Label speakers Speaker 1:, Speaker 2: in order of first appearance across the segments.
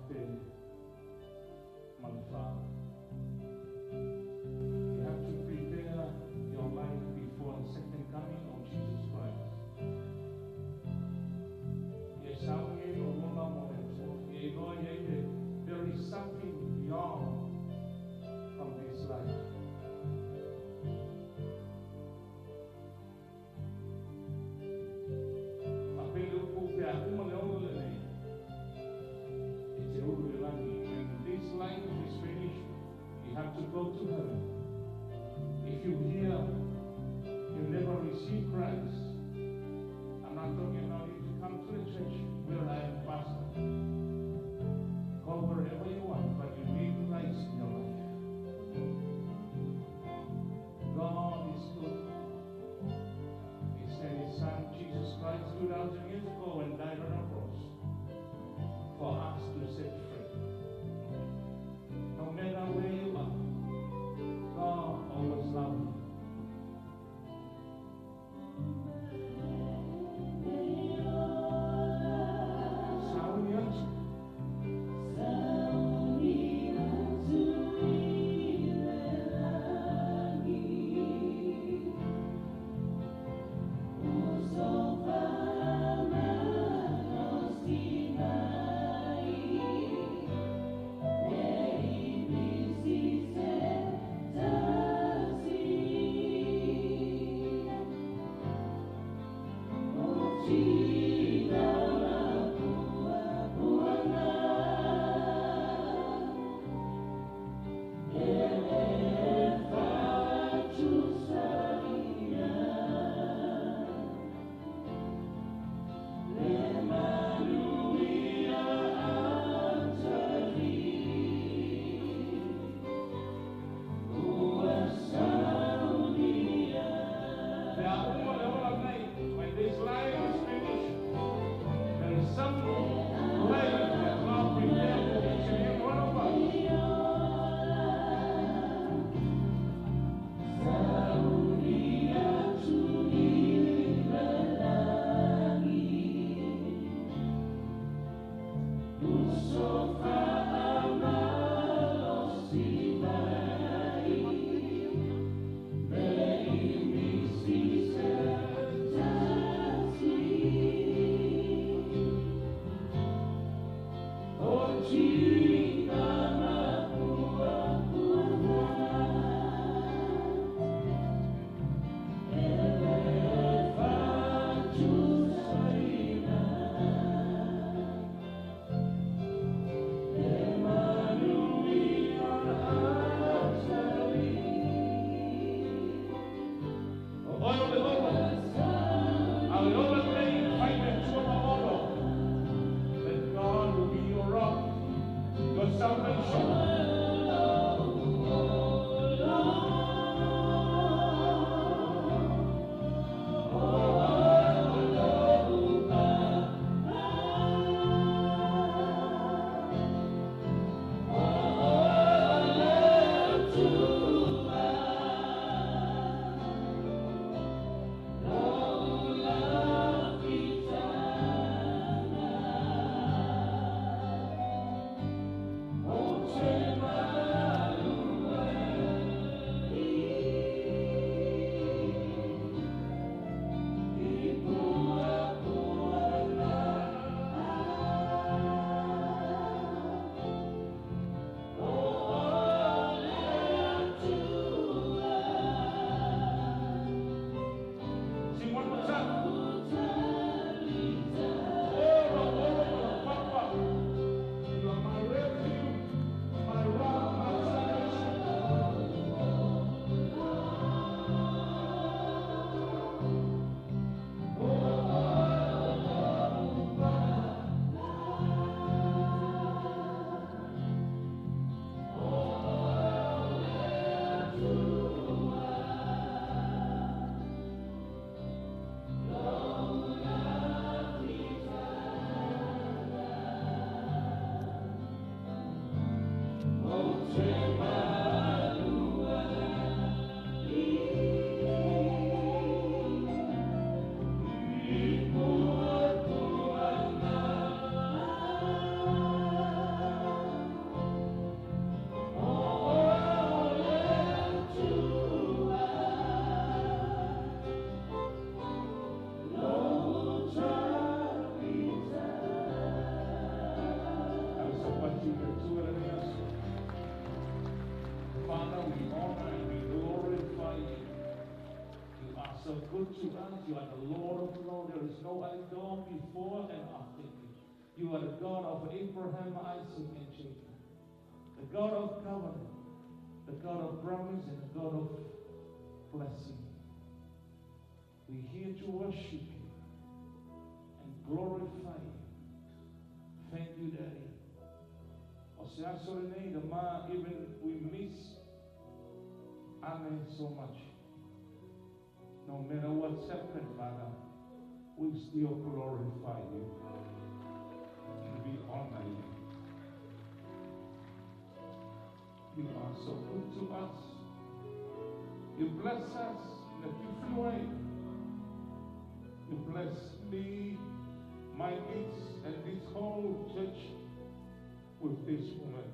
Speaker 1: faith, my Father. You have to prepare your life before the second coming of Jesus Christ. There is something beyond from this life. When this life is finished, you have to go to heaven. If you hear you never receive Christ, I'm not talking about you to come to the church where I am pastor. Go wherever you want, but you need Christ in your life. God is good. He sent His Son, Jesus Christ, 2,000 years ago and died on a cross for us to set free. No matter where you are, God always loves you. good to us. You are the Lord of Lords. There is no other God before and after you. You are the God of Abraham, Isaac, and Jacob. The God of covenant, the God of promise, and the God of blessing. We're here to worship you and glorify you. Thank you, Daddy. Even we miss Amen so much. No matter what's happened, Father, we still glorify you and we honor you. You are so good to us. You bless us in a different way. You bless me, my kids, and this whole church with this woman.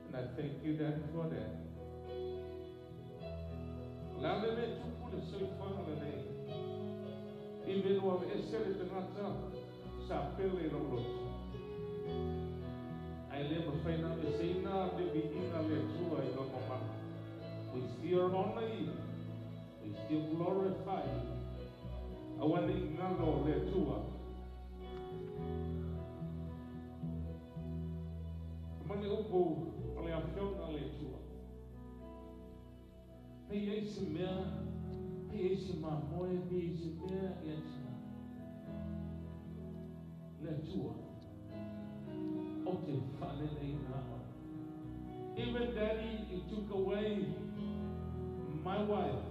Speaker 1: And I thank you, Daddy, for that. Even when I said it I never find out the same now, we still honor you. We still glorify you. I want to ignore that too. Mani upo oleh afion oleh tua. Hei esse mea, hei esse mamoe, hei esse mea esse le tua. O te whale nei nama. Even Daddy, you took away my wife.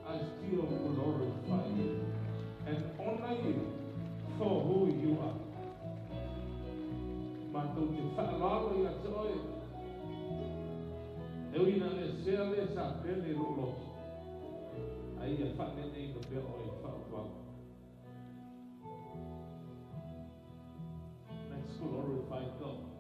Speaker 1: I still glorify you and honor you for who you are. Mantu te whaalaro i atoe. Ewina le sea le sa pele rolo. Ai a whane nei no peo i whaapau. Let's glorify God.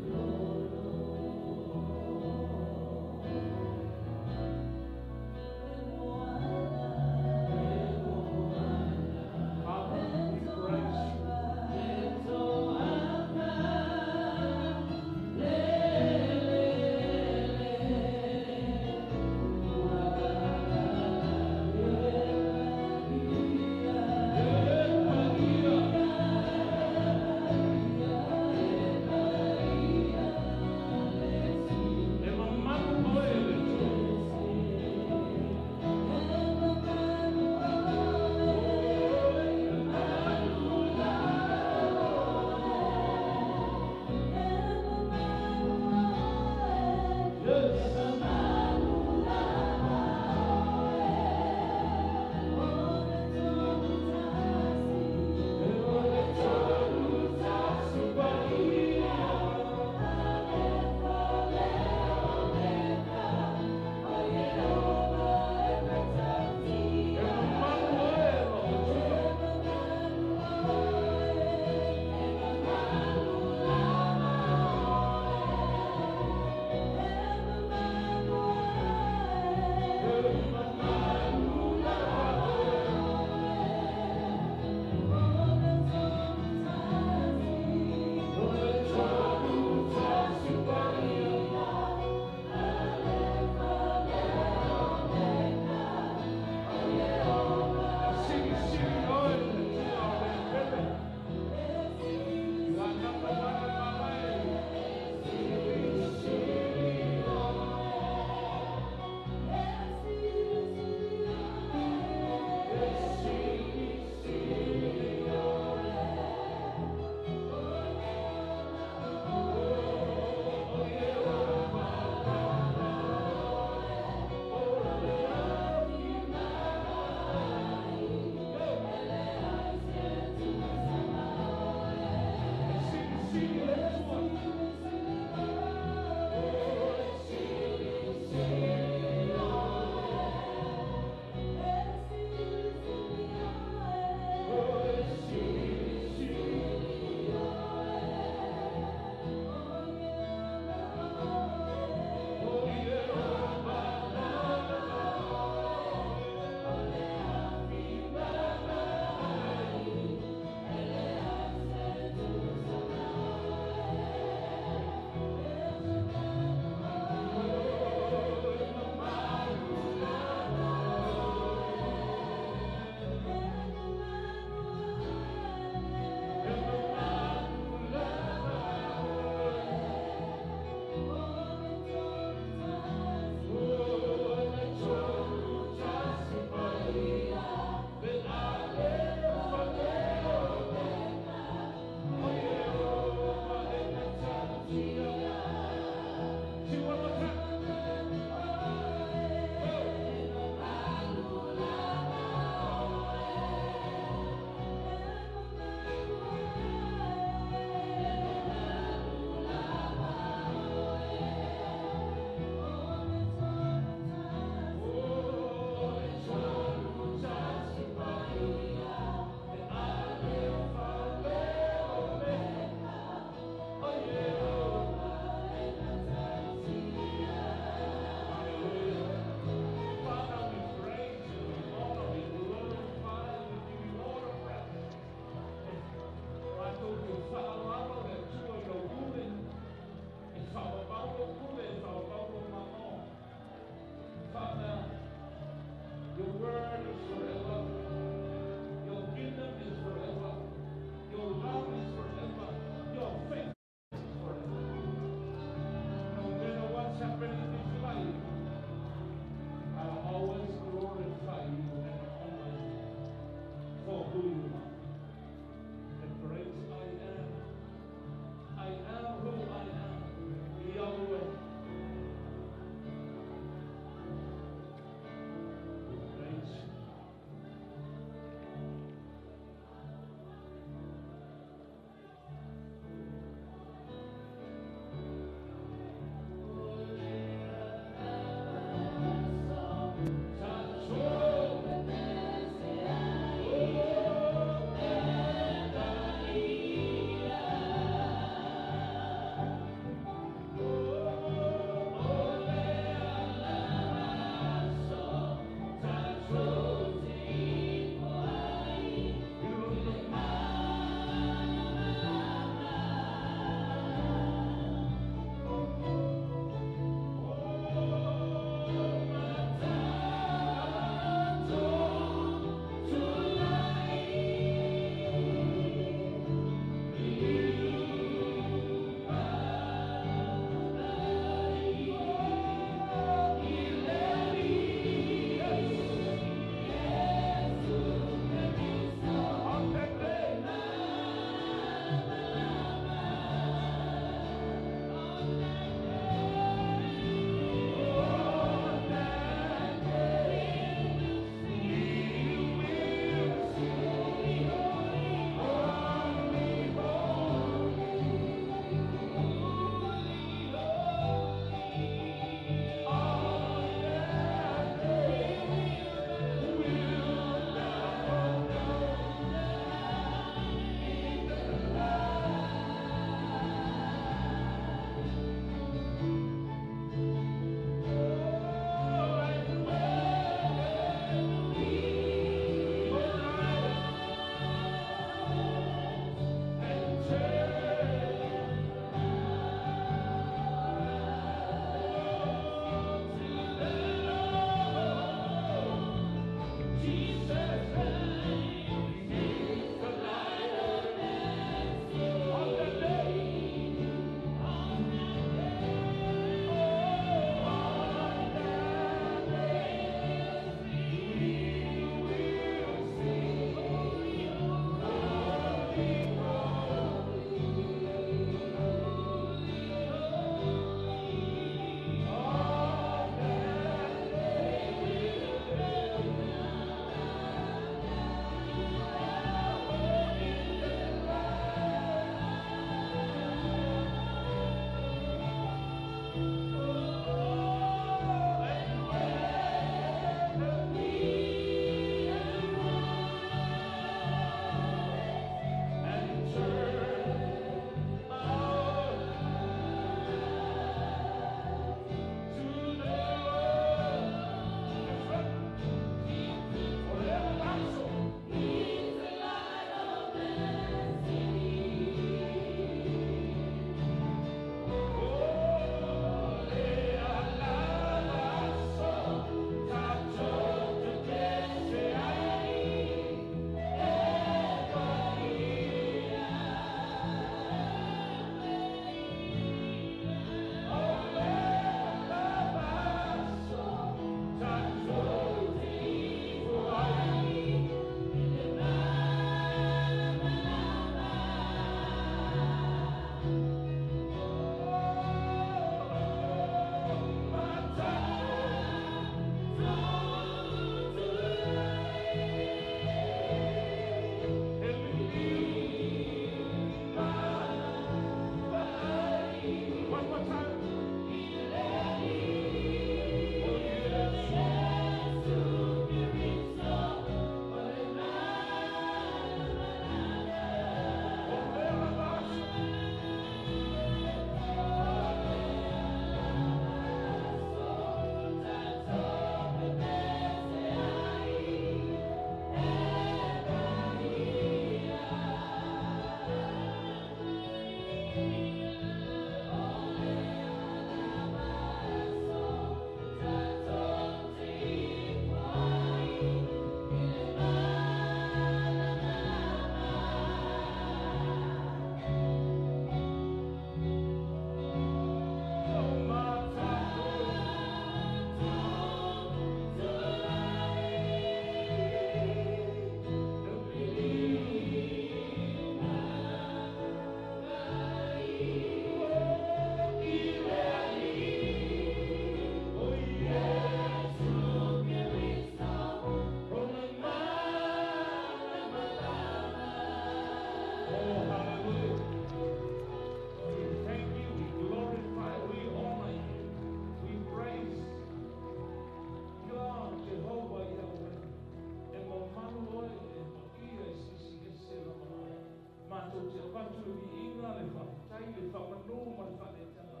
Speaker 1: atu i inga le whakatai, le whamanu, ma le whanetanga.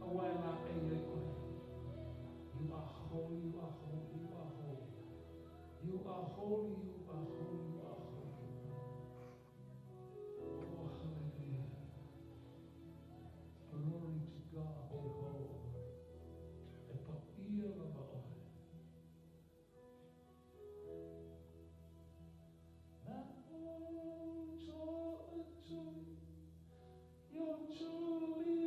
Speaker 1: Awai la e le koe. You are holy, you are holy, you are holy. You are holy, you are holy, you are holy. Oh, hallelujah. Glory to God, Jehovah. E papia la baoe. You're truly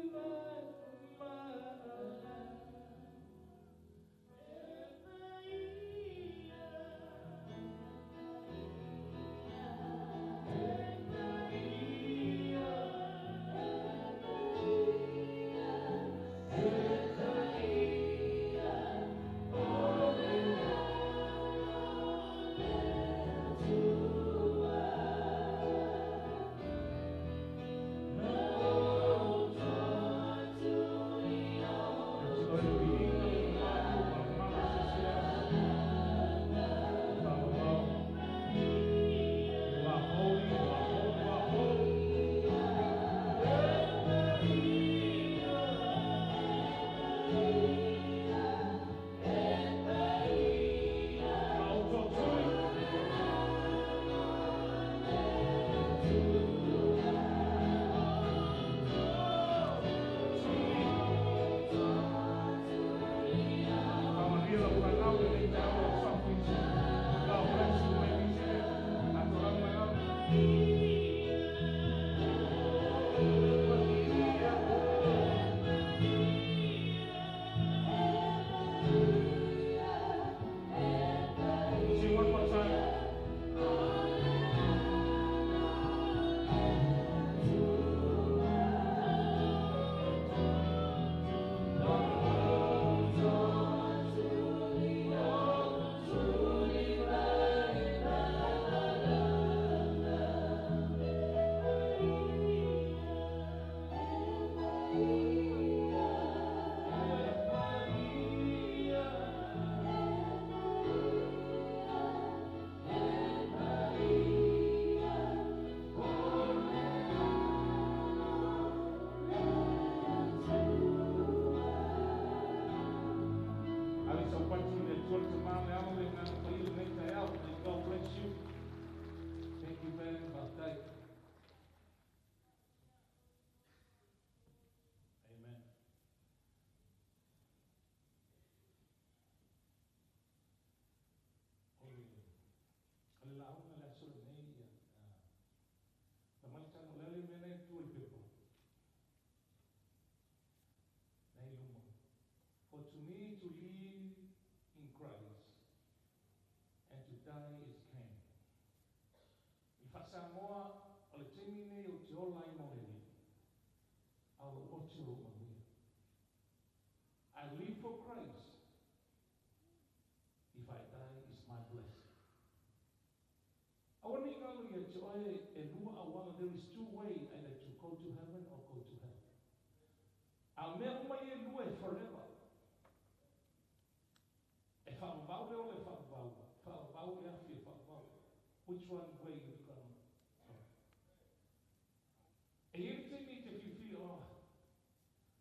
Speaker 1: For to me to live in Christ and to die is gain. I Samoa o le timine o te ola I moreni. Au o te o manuia. I live for Christ. If I die, it's my blessing. I want to know you there is two ways, either to go to heaven or go to hell. I'll never make forever. If I'm about it or if I'm about it, which one way you going? And everything if you feel, oh,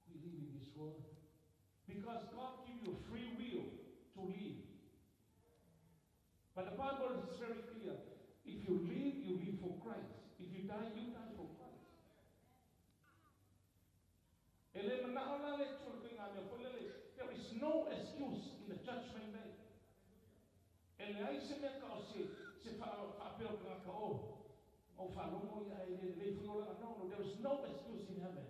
Speaker 1: we live in this world. Because God gives you free will to live. But the Bible is very clear. If you live for Christ. If you die for Christ. There is no excuse in the judgment day. No, there is no excuse in heaven.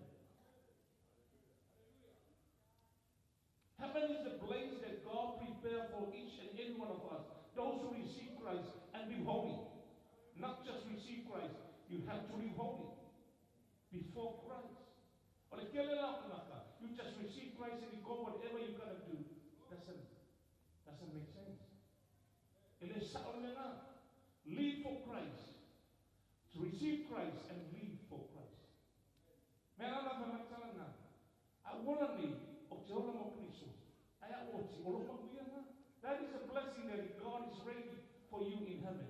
Speaker 1: Heaven is the place that God prepared for each and every one of us. Those who receive Christ and be holy. Not just receive Christ. You have to live holy before Christ. You just receive Christ and you go whatever you're going to do. Doesn't make sense. Live for Christ. To receive Christ and live for Christ. I want to live. That is a blessing that God is ready for you in heaven.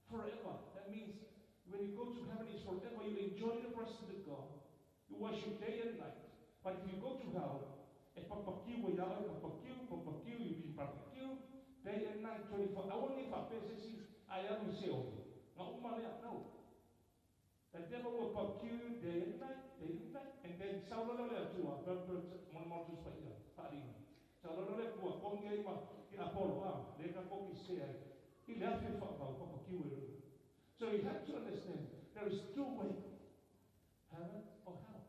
Speaker 1: Forever. That means when you go to heaven, it's forever. You enjoy the presence of God. You worship day and night. But if you go to hell, you've been barbecue day and night, 24 hours. Only for I am saying, no. The devil will barbecue day and night, and then Saulolole tua, Monmotus Padia, Saulolole tua, Pongema, Apollo, they can go say, he left you for barbecue. So you have to understand there is two ways, heaven or hell.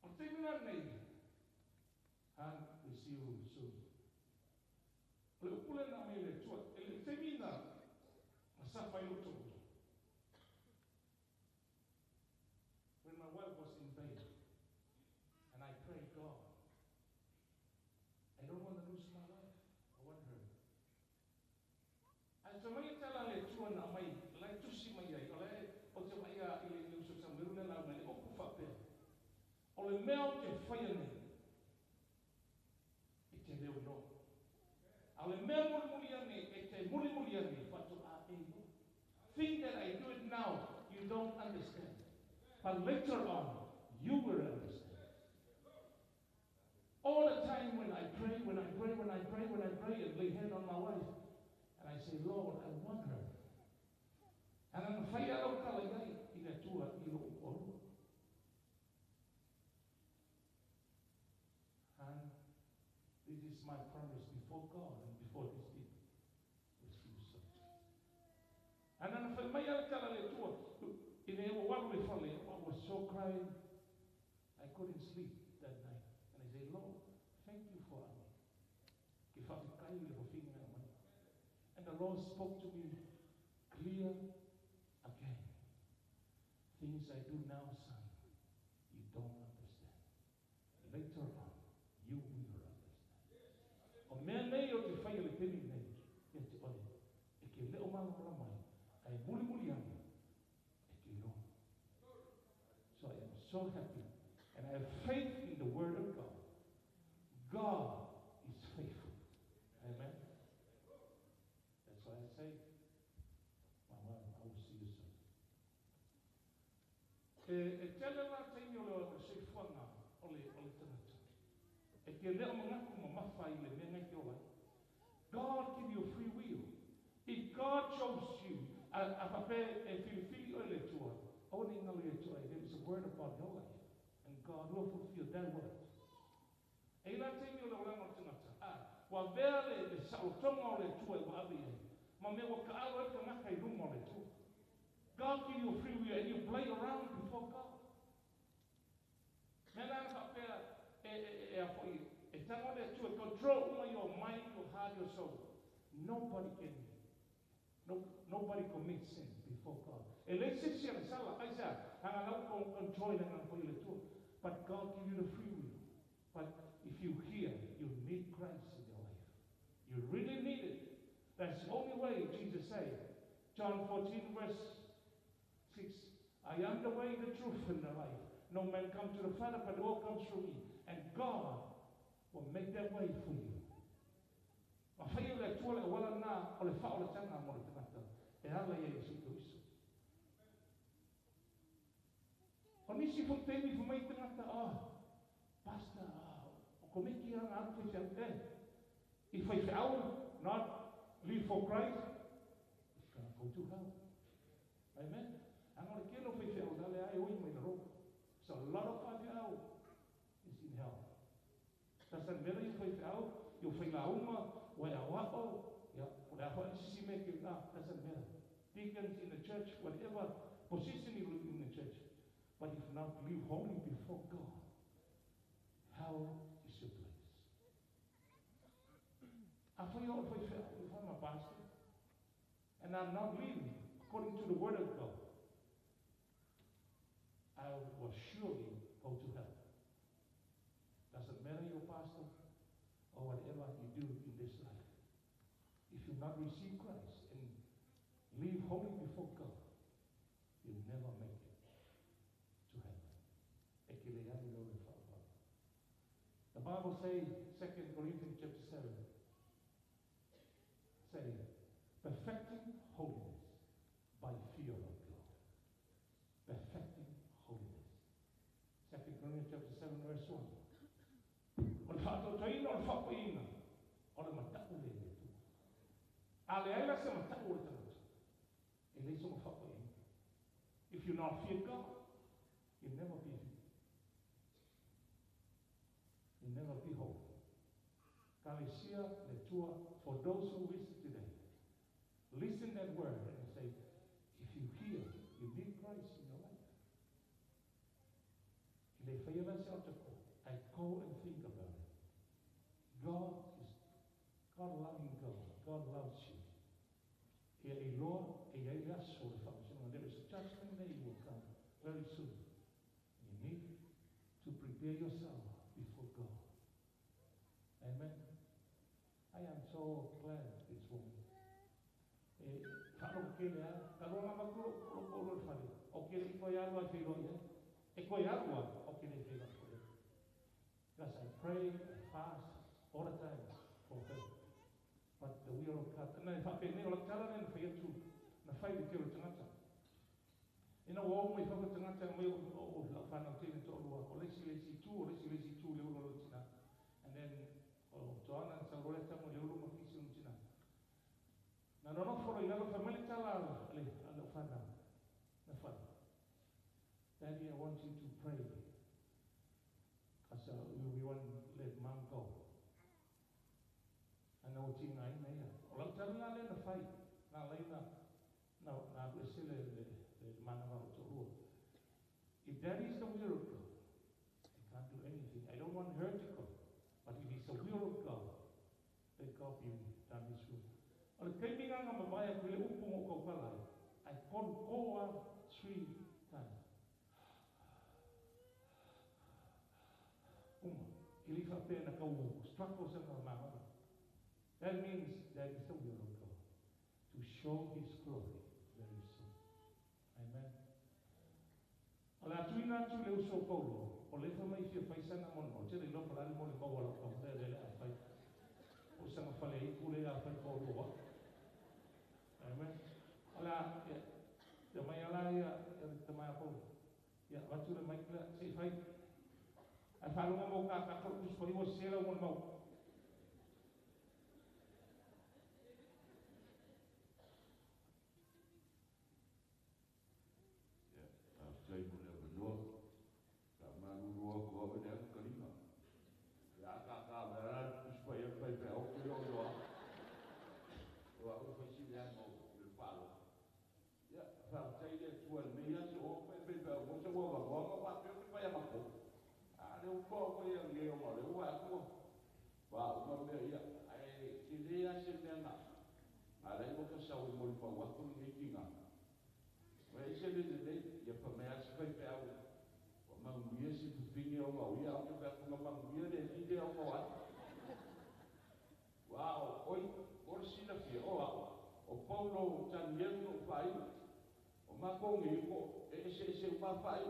Speaker 1: I'm thinking that name, and we see you soon. When my wife was in bed, and I prayed, God, I don't want to lose my wife. I want her. And so when you tell her to an amay, like to see my yay, or to my use of some little element, or kufa there, or a melt and fire name. It's a little no. I'll remember Muliani, it's a Muliani, but to our able. Think that I do it now, you don't understand. But later on, you will understand. All the time when I pray, and lay hand on my wife, and I say, Lord, I want her. And I'm afraid I don't tell a guy, in a tour, and this is my promise before God and before these people. Refuse something. And then for my I was so crying, I couldn't sleep that night. And I said, Lord, thank you for me. And the Lord spoke to me clear again. Things I do now, son, you don't understand. Later on, you will understand. O mea nei o te whai le temi nei, e te ole, e ke leo malama mai, ai muli anu, e ke ro. So I am so happy, and I have faith in the Word of God. God is faithful. Amen. That's why I say, Mama, I will see you soon. E tele la te inyo leo se whanga, ole tanata. God give you free will. If God chose you, there is a word about your life, and God will fulfill that word. God give you free will, and you play around before God. To control your mind, your heart, your soul. Nobody commits sin before God. But God gives you the free will. But if you hear, you need Christ in your life. You really need it. That's the only way, Jesus said. John 14, verse 6. I am the way, the truth, and the life. No man comes to the Father, but all comes through me. And God will make that way for you. Pastor, if I fail, not live for Christ, it's going to go to hell. Amen. I'm going to kill if I fail. So a lot of people is in hell. Doesn't matter if I fail, you fail out, doesn't matter. Deacons in the church, whatever position you live in the church, but if not live holy before God, hell is your place. I feel if I'm a pastor, and I'm not living according to the word of God, I will surely go to hell. Doesn't matter your pastor or whatever you do in this life. If you not receive Christ and live holy before God, you'll never make it to heaven. The Bible says, 2 Corinthians chapter 7, Say, perfecting holiness by fear of God. Perfecting holiness. 2 Corinthians chapter 7, verse 1. O le whātotoina o le whakoina, o le matau le le tu. A le aila se matau o le tangata. E le so whakoina. If you not fear God, you'll never be holy. Galatia le tua, for those who listen today, listen that word and say, if you hear, you need Christ in your life. Le whaia se o te ko. I go and think about it. God loving God. God loves you. There is a judgment day will come very soon. You need to prepare yourself before God. Amen. I am so glad this morning. Because I pray and fast all the time for her. But the wheel of God, and if I pay no tell and for you too, and I fight the killer tangata. You know, all my father tangata and we all find out in Tolua, or let's see two, and then John and Saloretta Molulu Makisun Tina. Now, not for another family tala, and the father. Daddy, I want you to pray. Because we want to let mom go. I know it's in I may. Well, I'm telling you, in a fight. Now, we're still the man about to rule. If that is the will of God, I can't do anything. I don't want her to go. But if it's the will of God, let God be done this will. Well, the came in on my buyer, I called over 3 times. That means that is the will of God to show His glory very soon. Amen. Ala tuina tu le uso Paulo, o le fama I fia faisana mono, te le lofa la mo le maua la ka le le afai. O sanga fale I kule a fai Paulo. Amen. Ala te mai ala ia te mai Paulo. Ya watu le mai kla se fai. I follow mo ka ko kus ko I sela mo mo.
Speaker 2: Saya boleh berdoa, sama dua gua berdua kelima. Ya kakak berat supaya supaya okey doa. Doa ufasi dia mau berpalu. Ya, saya dia jual meja supaya supaya mau semua bawa apa supaya mampu. Ada umpah yang dia mau lewat aku. Wah, umpah ya, sini sebenarnya. Ada yang kesal mau bawa waktu ni tinggal. Well, he said today, you put my ass right out. Among years, if you think you're going to be back from among years, and you don't know what. Wow, or see the fear. Oh, Paulo, Daniel, five. O Macongi, esse papai.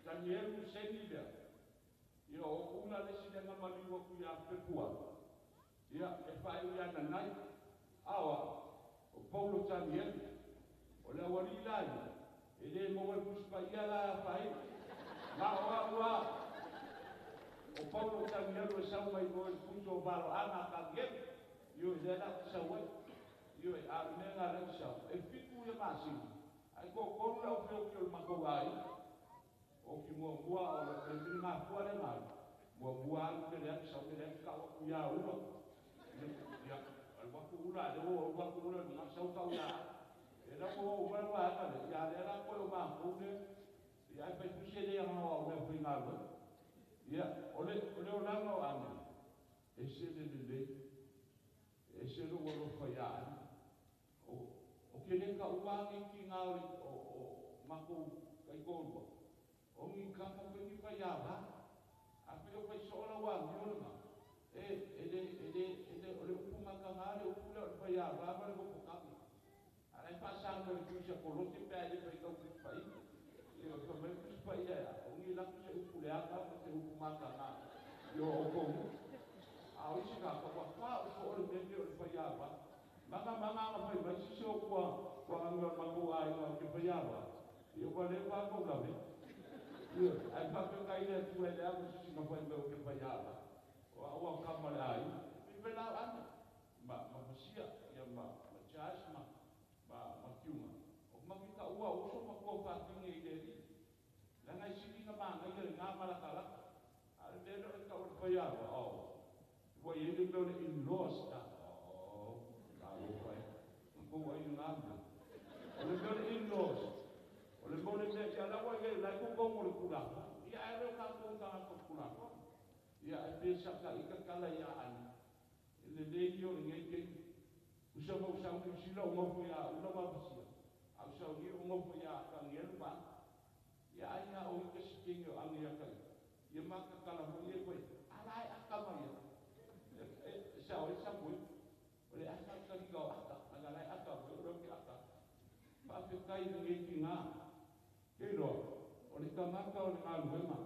Speaker 2: Daniel, send there. You know, una decided a maliwa kuya pepua. Yeah, if I were at night, Paulo, Daniel. Ola wali lai, ele mo puspa ia pai, wa. O Paulo Daniel sa mai ko puso baro ana kagem, yo dela sa wa, yo armenga la sa. E fiku ya masi. Ai ko la o fio makogai. O ki mo bua o le mina fua le mai. Mo bua ke le sa ke le ka o ya ulo. Ya, al wa ku la de o wa ku la na sa ka ya. Era ko umar wa ka ya era ko ma ko ne ya pe pusie le ma wa pe ngalo ya ole ona no ame ese lo wo fa ya o ke le ka wa ki ngalo o ma ko kai ko o mi ka ka pe ki fa ya ba a pe o pa so la wa mi ma ele ole ku ma ka ngalo o ku le fa ya ba ko ka Ai passando il chiuso con lo stipendio per il paese. Io come il paese, ogni lato c'è un puleata, c'è un macana. Io ho come. A oggi qua, qua, fuori del mio paese, Manga fai si so kwa ngor maku ai ngor ke payava. Yo kwa le pa ko la ve. Yo ai pa ke kai le tu ele aku si no fai ngor ke payava. Wa kamala ai. Mi pela ana. Ma pasia ya ma chas ma kiuma. O ma kita ua uso ma ko pa tinge ile ri. La ngai si nga ma ngai nga mala kala. Al de no ka o payava. Wa ye de no in lost ta. Ko ai ngana ole gol indos ole gol de ya la wa ye la ko mo kula ya ero ka ko kula ya pe sa ka kala ya an le de yo nge ke usa mo si lo mo ya uno ba pasi au sa ni mo ya ka ngel ba ya o ke si ke yo an ya ka ye ma ka kala mo ye ko ala ya ka ma ya sa o sa mo ole aka ka ki go aka ngai aka ro ki aka pa pe kai ngi ki nga ke ro ole ka ngaka ole ngalu ema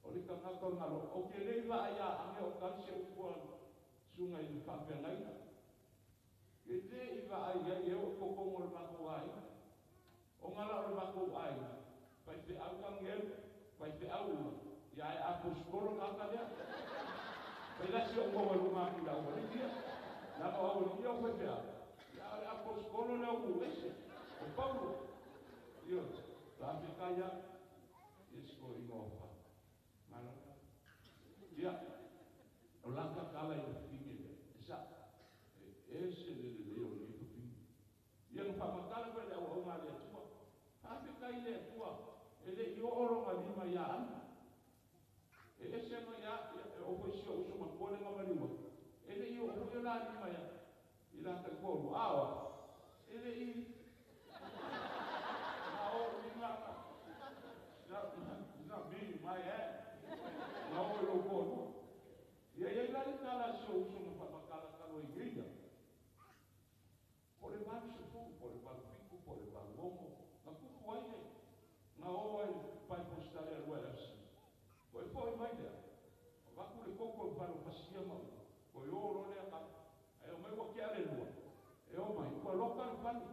Speaker 2: ole ka ngaka ngalo o ke le va ya ame o ka se o ko sunga i pa pe ngai ke te i va ya ye o ko ko mo ma ko ai o ngala o ma ko ai pa te au ka ngel pa te au ya a ko skoro ka ya Pela si o mo ma ki la o dia. La o dia o fe ya. Ya a poskolo na o ese. O Paulo. Yo, la fe kaya esko i mo fa. Mano. Ya. O la ka kala i finge. Esa. Ese le o ni to finge. Ya no fa makala pe o ma le tua. A fe kai le tua. Ele yo oro ma lima ya ana. Ese no ya o foi sio uso ma pole ma mariwa ele io o la ni ma ya ila ka ko awa ele I o ni ma na bi ma ya na o lo ko ya la ni kala sio uso ma pa kala ka lo igreja por el su fu por el pico por el lomo na ku ai na o ai pai postare al welas foi mai dia va ku le koko palo pasia ma ko yo ro le ka e o mai wa ke ale no e o mai ko local pani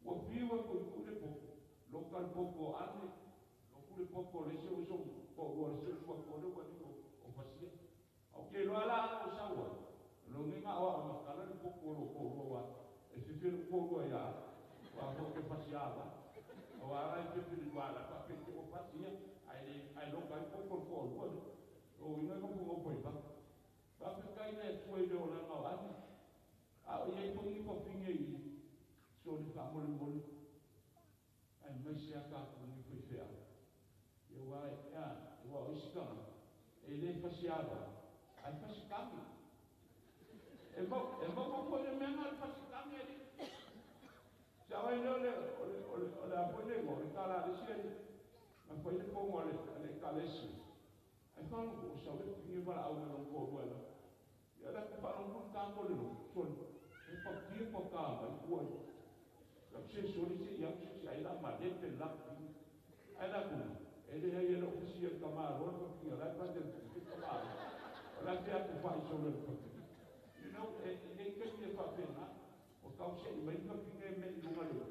Speaker 2: o piwa ko ku le po local poco ane lo ku le poco le se uso ko o se ko le ko o pasia o ke lo ala o sa wa lo ni ma wa ma kala le poco lo ko wa e se te ko wa ya wa ko ke pasia ba o ara ke pe wa la pa pe ko pasia ai local poco ko o ina ko ko ko pa pa pe kai ne tuai do na ma ani a o ye ko ni ko finge I so ni ka mo mo ai mai se aka ko ni ko fea ye wa ya wa o sika e le pasiava ai pasikami e mo ko le mena pasikami ali sa wa le a po le mo ka la le si ma foi le ko mo le kalesi ai fa no so le pinge para au no ko wala ya la ka pa no ka ko le no so e pa ti ko ka ba ko la se so le se ya se ai la ma de pe la ai la ko e le ya lo si ka ma ro ko ki la pa de ka ma la te ko fa so le ko you know e ke ni fa pe na o ka se mai ka pinge me lu ma le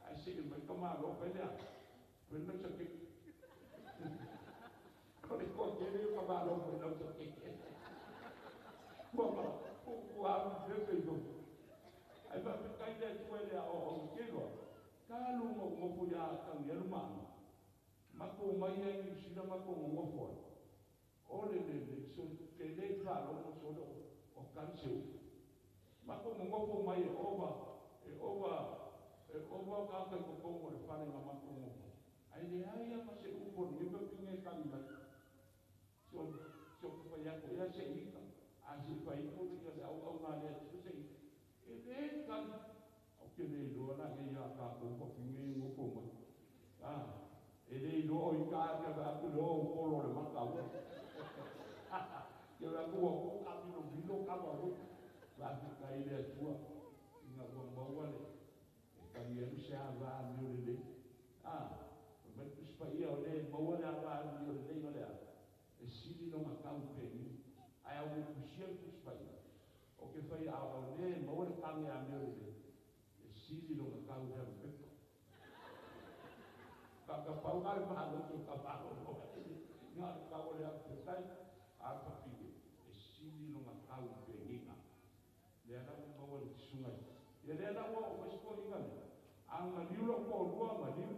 Speaker 2: ai se mai ka ma ro pe ya pe no se ke Kau ikut jadi kembali belum terkikir. Bapak, kuat dia itu. Ayat berkait dengan dia orang kilo. Kalau mau punya kang rumah, maka umumnya ini sudah maka umumnya. Oleh itu, kalau kalau sudah akan sih, maka umumnya over kata kau paling amat umum. Ayat masih umur ni berpinggir kali lagi. So supaya ko ya se ika asi pa iko ni ya au na le se e kan o ke le do na ke ya ka ko pingi ngo ko ma e le do o ika ka ba ku do ko lo le ma ka wo ke la ko ka mi no bilo ka ba wo ba ki ka ile tua ina ko ma wa le e ka ni e se ava mi le ma tu spa ia o le ma wa le ava mi le le ma le e sili no makau peni ai au kusia ku spai o o ke whai au ne, maure kange a meo e siri lo ka kau hea peko. Ka pau ngare maha loto ka pao lo. Ngare kau le a petai, a papine, e siri lo ka kau pe nginga. Le ana mo maure sungai. Ia le ana o whasko inga me. Anga liura ko rua ma liu.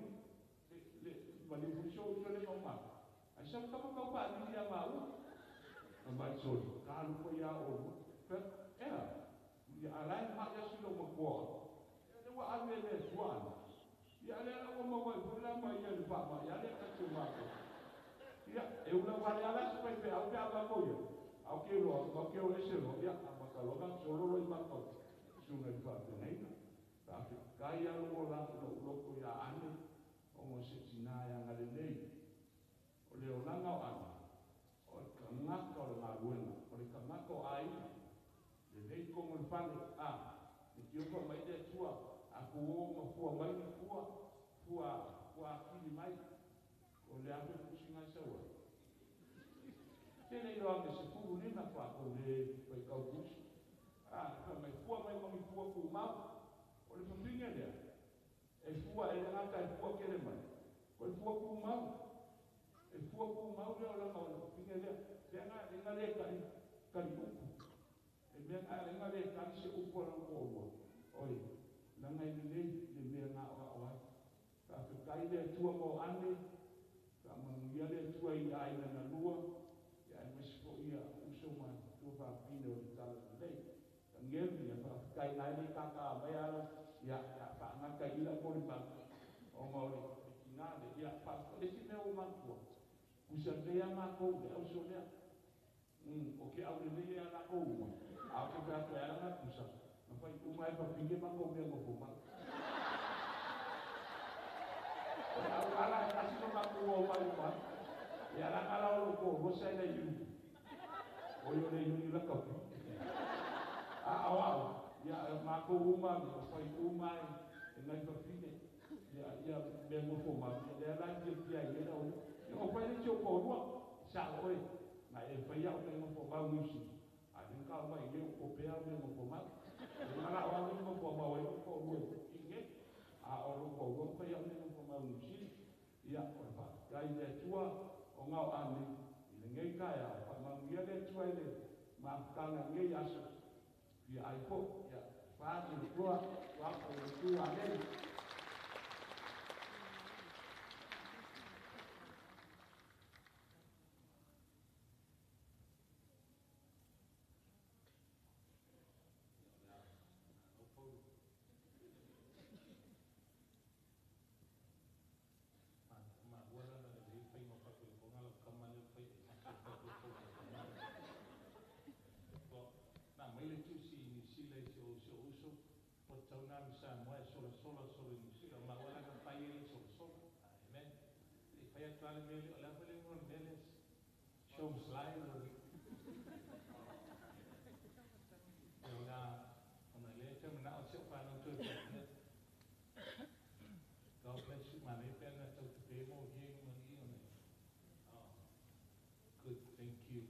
Speaker 2: Ma liu fusho uso le maunga. Ai sa kama kau pa ni ia mau. Mai sori, kalu ko ia o. Ea, ia alai ma ia silo ma kuo. Ia wa ame le tuana. Ia le ala o mawai, pula ma ia le papa, ia le katu mako. Ia, e ula wale ala sepai pe au pe ala ko ia. Au ke roa, au ke o ese roa, ia, amakaloga, sororo i mako. Sunga i papa neina. Tapi kai alu o la loko ia ane, o mo se tina ia ngale nei. O le o langa o ane. O ka ngaka o le maruenga, o le ka ngaka o ai. Le nei kongo le pale, ni tiopa mai te tua, a kuo ma fua mai ni fua kili mai, o le ape kusinga saua. Tene ilo ame se furu nina kwa ko le pai kau kusi. Ka mai fua mai mami fua ku mau, o le papinga lea. E fua e ngaka e fua kere mai, o le fua ku mau. E fua ku mau lea o langa o le papinga lea. Le nga le kari uku. E mea nga le kari se upo na ua. Oi, la ngai nei le mea nga o ai. Ka whikai le tua mo ane, ka manuia le tua i aina na lua, i ai mesipo ia uso ma tua whapine o le tala nei. Ka ngeru ia whikai nai le kaka mai ala, ia whaangaka ila mo le banka. O maori, kina le ia whaako le si mea o mankua. Kusa lea makou le au so lea. O ke au le lea la kouma. Au ke whiako e ala kusa. Pai umai pa pinge mako mea mo puma. Au ala e kasi no mako o mai uma. E ala ala o ko rosa e na yu. O yo le yu la ka pu. Au. Ya mako uma me pai umai e ngai pa pinge. Ya me mo puma. E ala ki pia e na o. O pai le cho ko ro. Sa oi. Na e pai au me mo puma musi. A din ka mai ye ko pe au me mo puma. Mana orang ni mau bawa itu kau buat ingat, orang bawa apa yang ni mau mau mesti, ia apa? Gaya dia tua, orang ane, ini kaya, apa manggil dia tua ini, makan ngai asu, dia iPhone, ya, faham tua, apa tua ni. Good, thank you.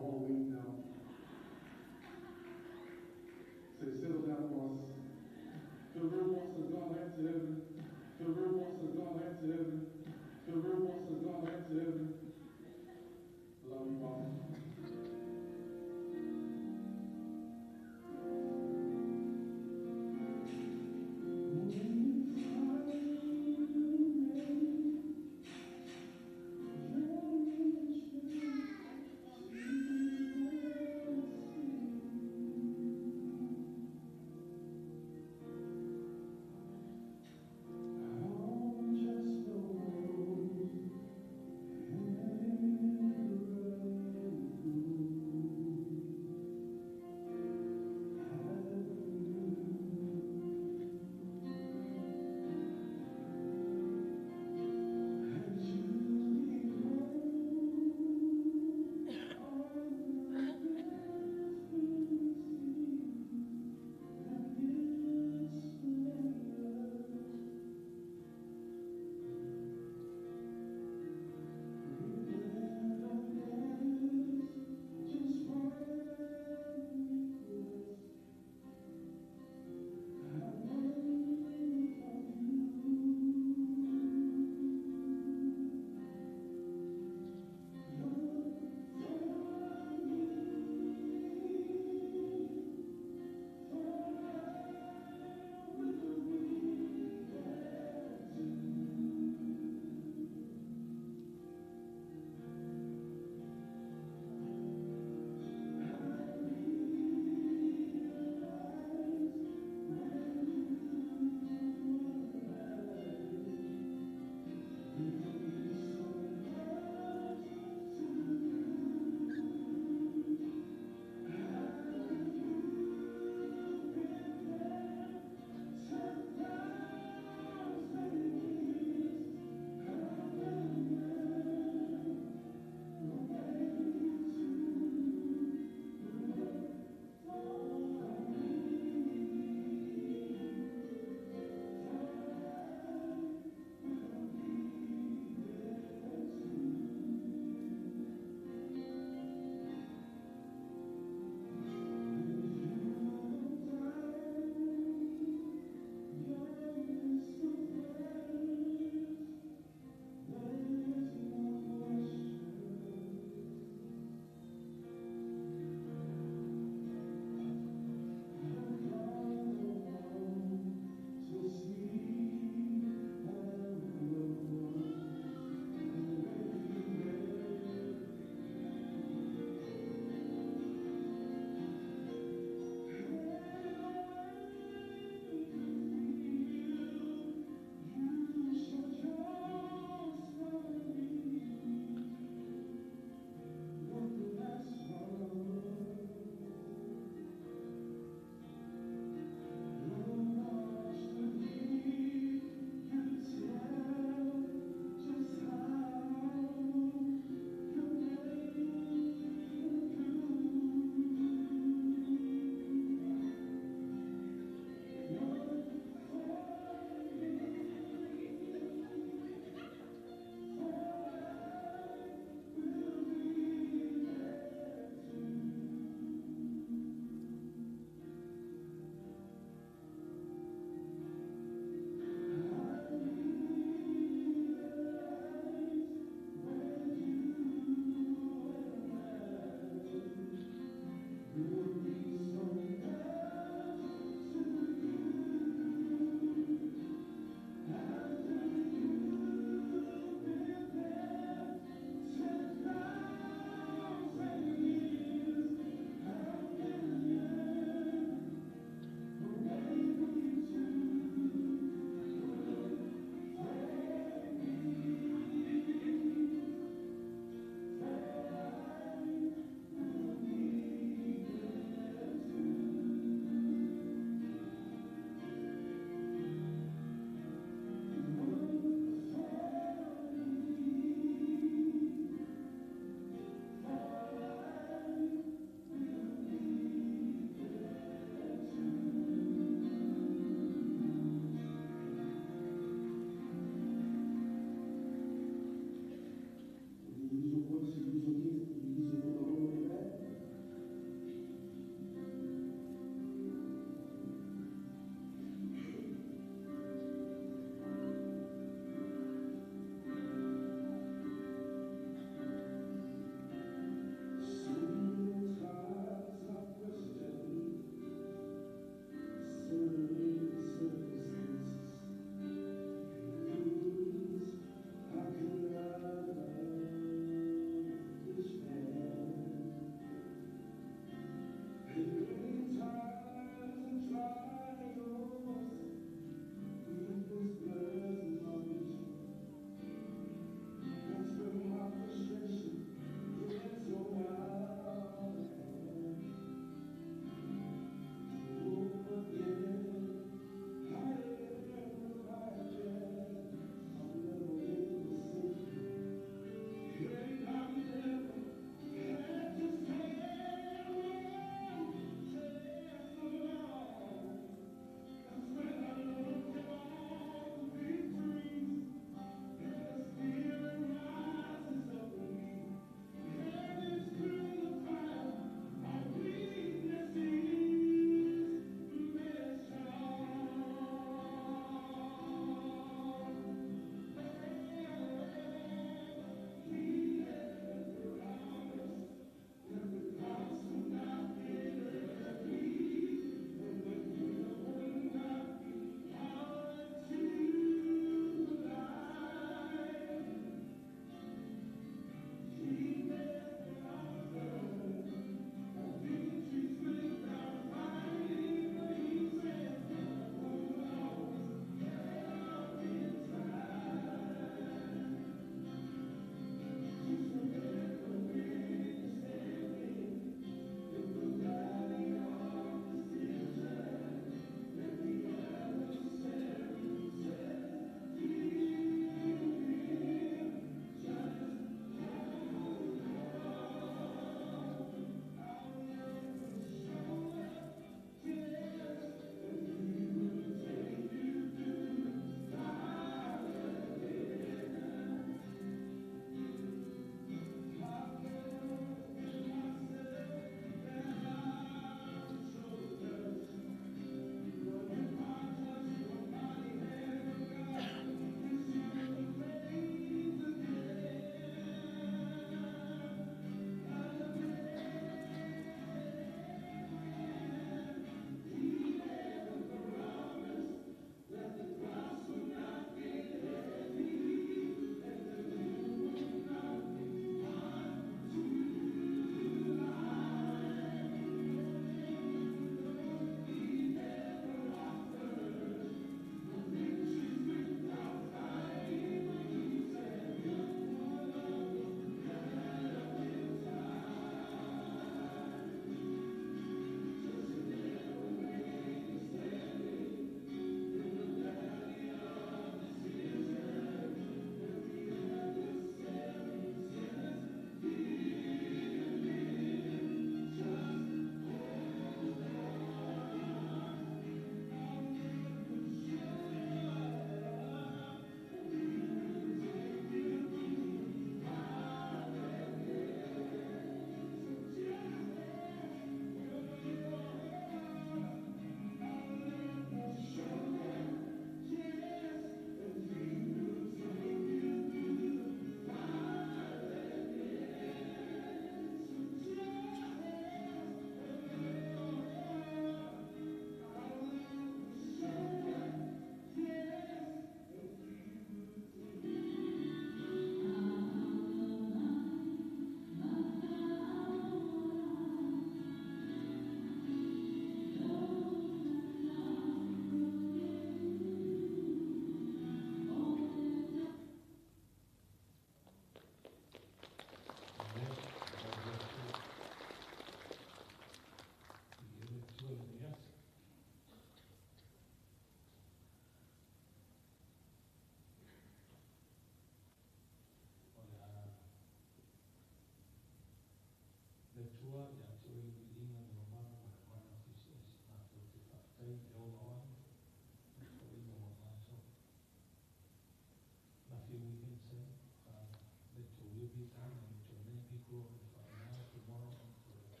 Speaker 1: will be done and your name be glorified now, tomorrow, and forever.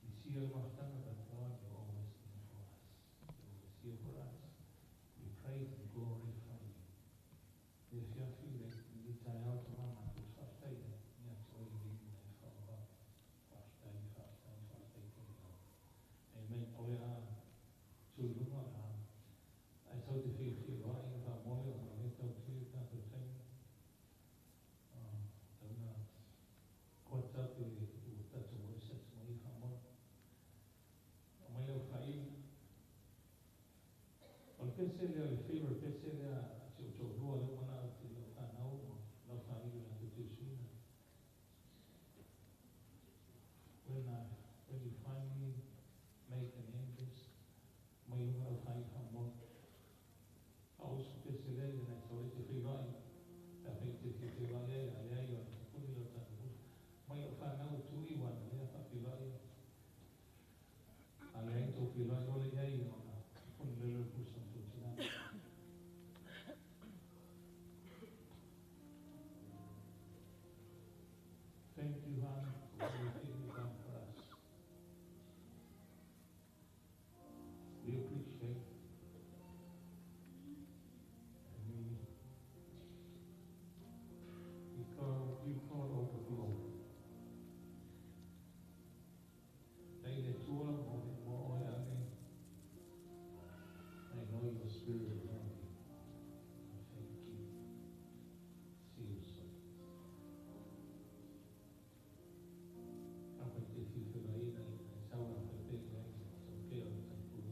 Speaker 1: We see you must done, but God, you're always there for us. You're always here for us. We praise and glorify you. If you're feeling the child to one of the first day, yes, all you need to follow up. First day, amen. Oh yeah, children are. I told you if you're lying about more than a little too, that's the thing. What's up with that's a voice that's my family. My little five. Porque se le fever, que se le yo ruo de una de los canaux, no familia de Jesús. When you finally make an interest, my little five family. I was que se le and I saw it if you like. I think if you like, I you put it up to my little family to you one, yeah, if you like. I ain't to feel like all the day on a little person to that. Thank you, Han, for everything you've done for us. We appreciate and we call over glory. They the two of them more oil I know your spirit is on me. Thank you. See you soon. Kapag if you feel like I saw a big legs, it's okay, I'll take you.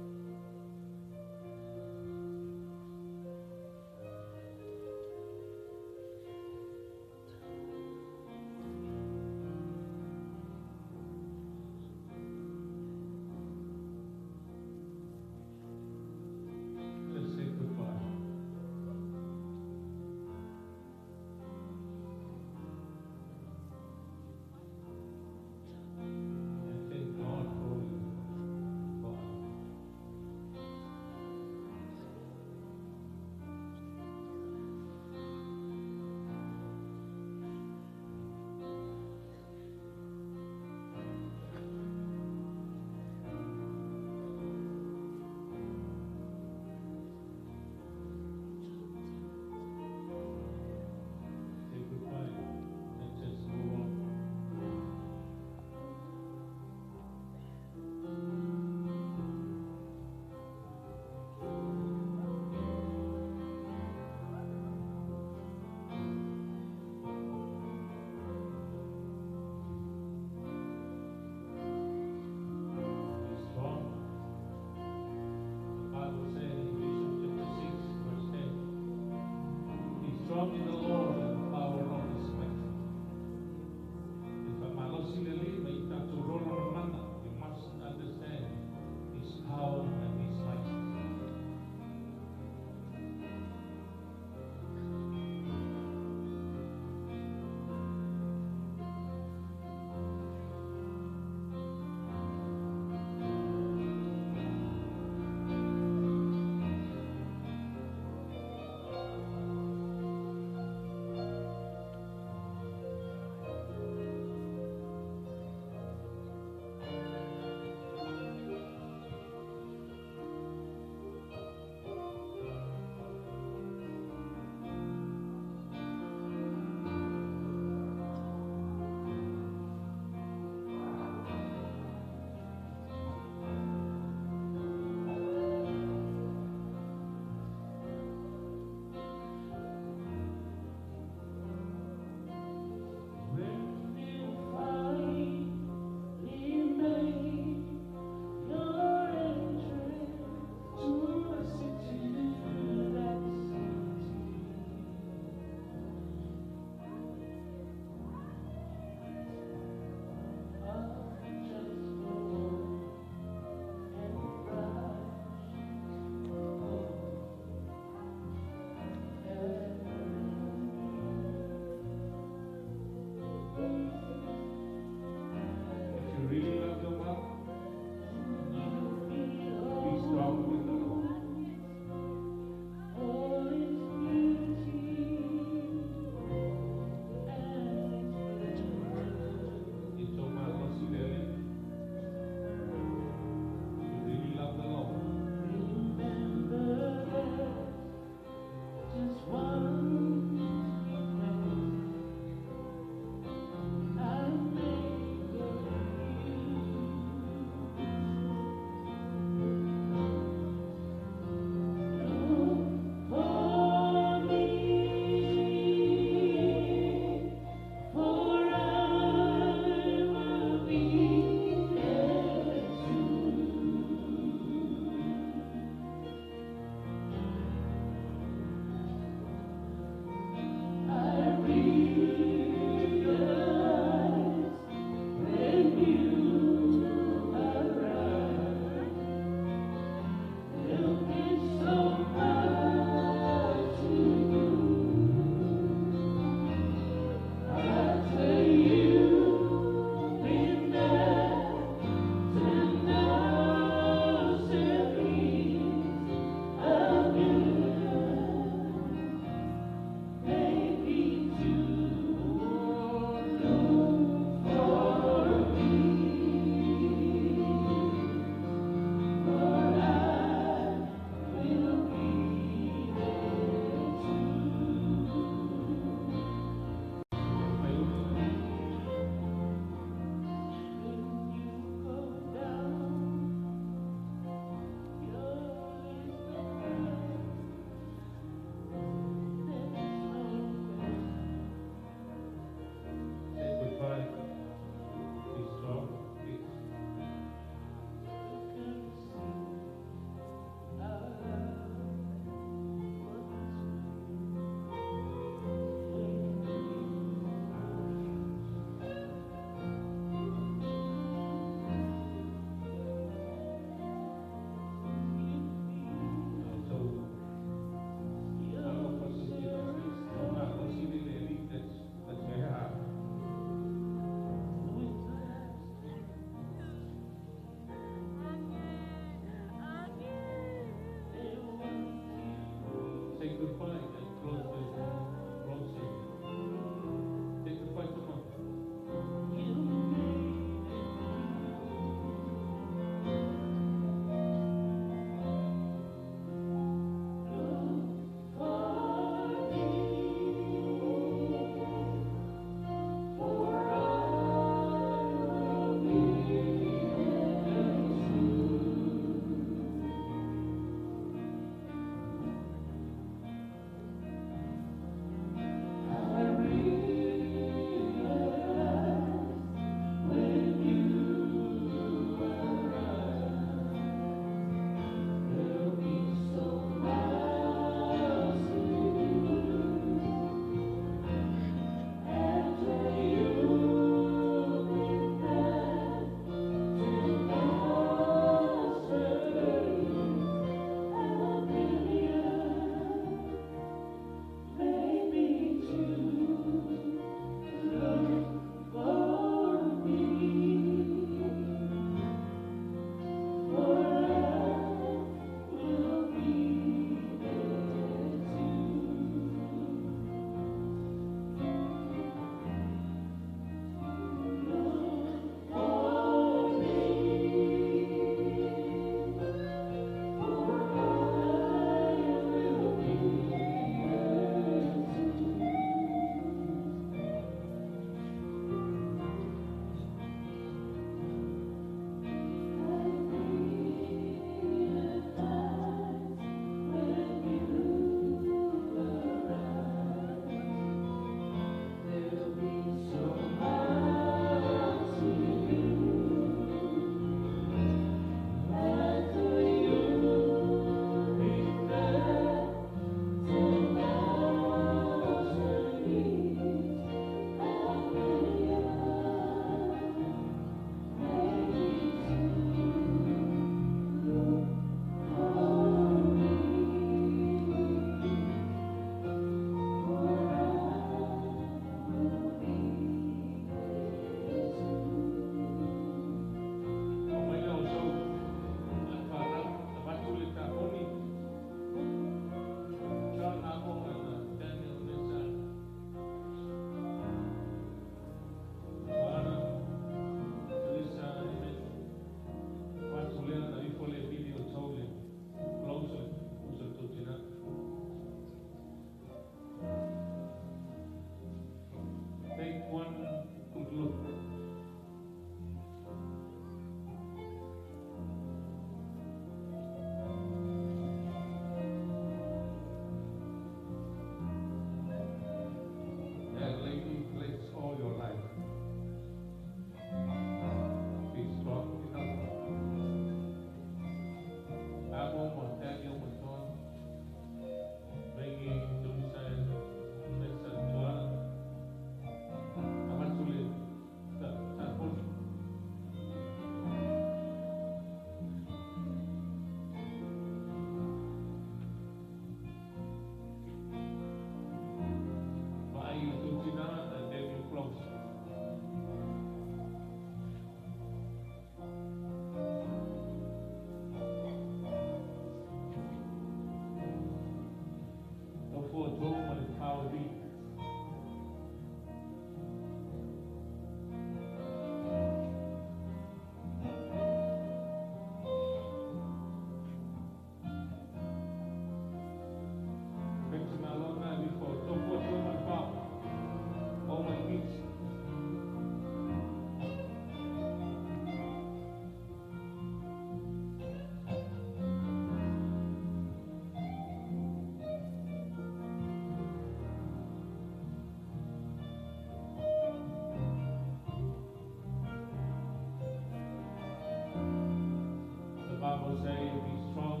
Speaker 1: Bible says, be strong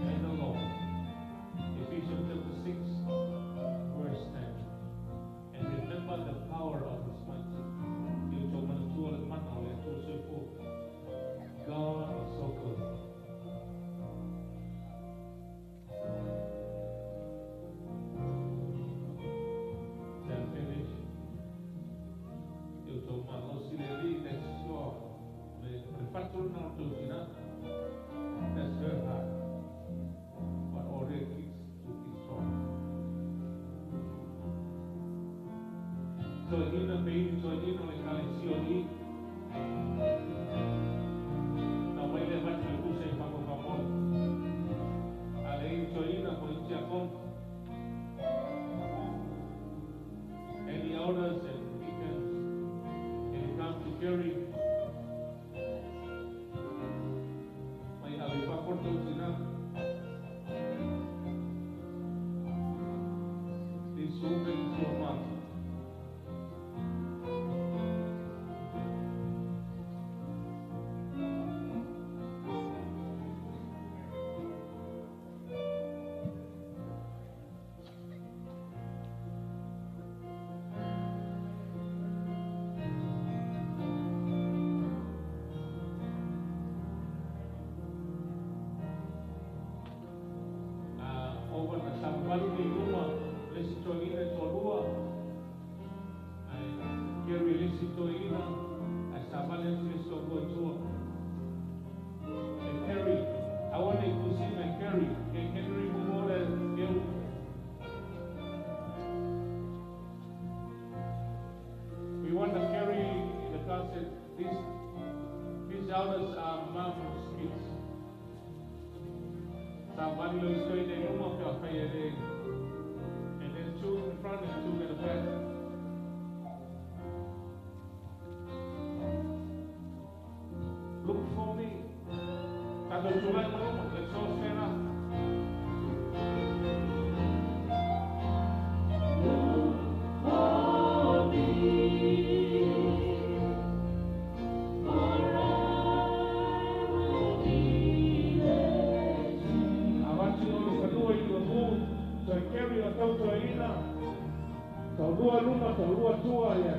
Speaker 1: in the Lord. Ephesians chapter 6, verse 10. And remember the power of His mighty. God is so good. Then finish. Eu tomo uma nossa lei, that's sure. The factor not to that's her heart. But already to be strong. So in the baby, so in the calcium. Any elders and deacons, and it comes to carry may alipaporto sila. This woman is your mom. We want to carry the concept. These elders are mountain kids. Somebody looks straight, they don't want to pay a day. And then two in front and two in the back. Look for me. Let's all stand up. Saudua luma, saudua tua, ya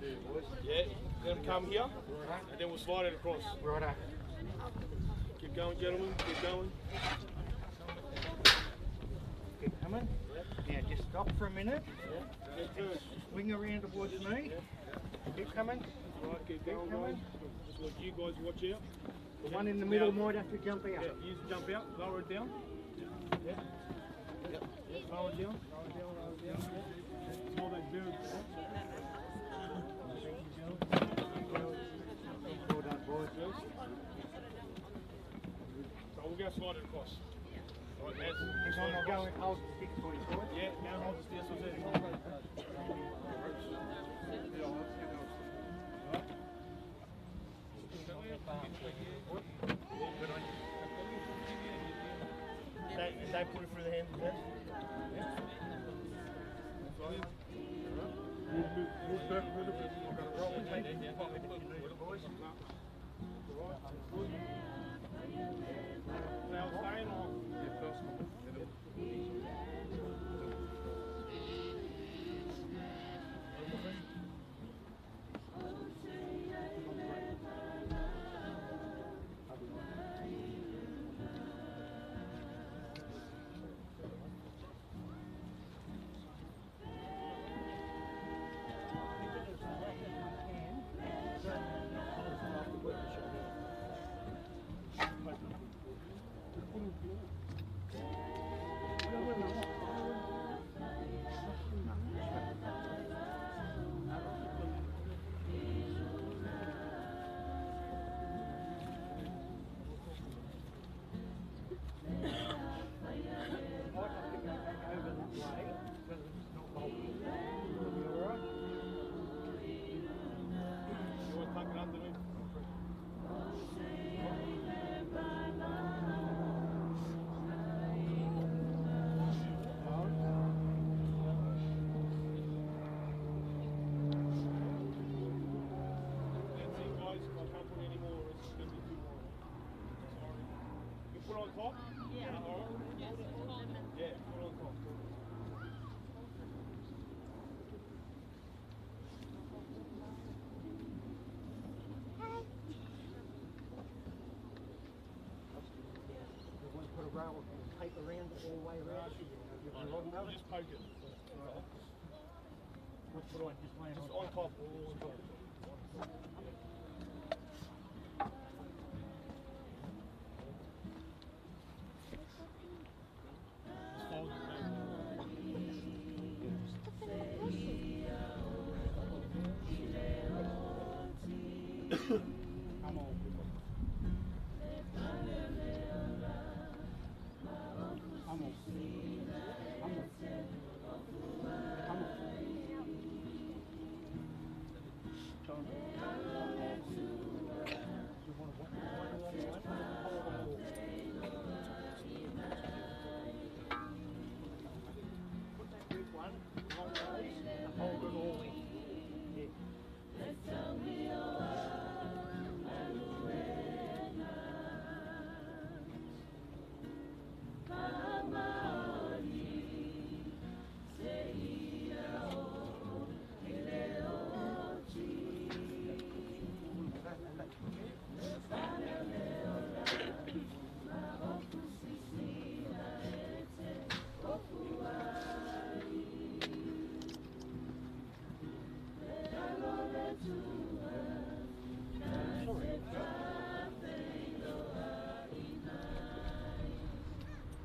Speaker 3: Yeah, you're going to come here, and then we'll slide it across.
Speaker 4: Righto.
Speaker 3: Keep going, gentlemen, keep going.
Speaker 4: Keep coming. Now just stop for a minute.
Speaker 3: Get turned.
Speaker 4: Swing around towards me. Keep coming.
Speaker 3: Right, keep going, guys. Just let you guys watch out.
Speaker 4: The one in the middle might have to jump out.
Speaker 3: Yeah, you just jump out, lower it down. Yeah. Yep. Yeah, lower it down. Lower it down, lower it down. Yeah. It's all that bird.
Speaker 4: Well done, boys.
Speaker 3: So we'll go slide it across. Right, Naz.
Speaker 4: Hang on, I'll go and hold the sticks for you, boys.
Speaker 3: Yeah, go and hold the stairs with it. They put it through the hands of that. Move back a little bit. I've got a roll and take it. Now staying on. Put on top? Yeah. Yeah, put on top.
Speaker 4: Put a roll of tape around it all the way around.
Speaker 3: We'll just poke it.
Speaker 4: Put on, just laying
Speaker 3: Just on top. On top.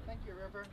Speaker 4: Thank you, River.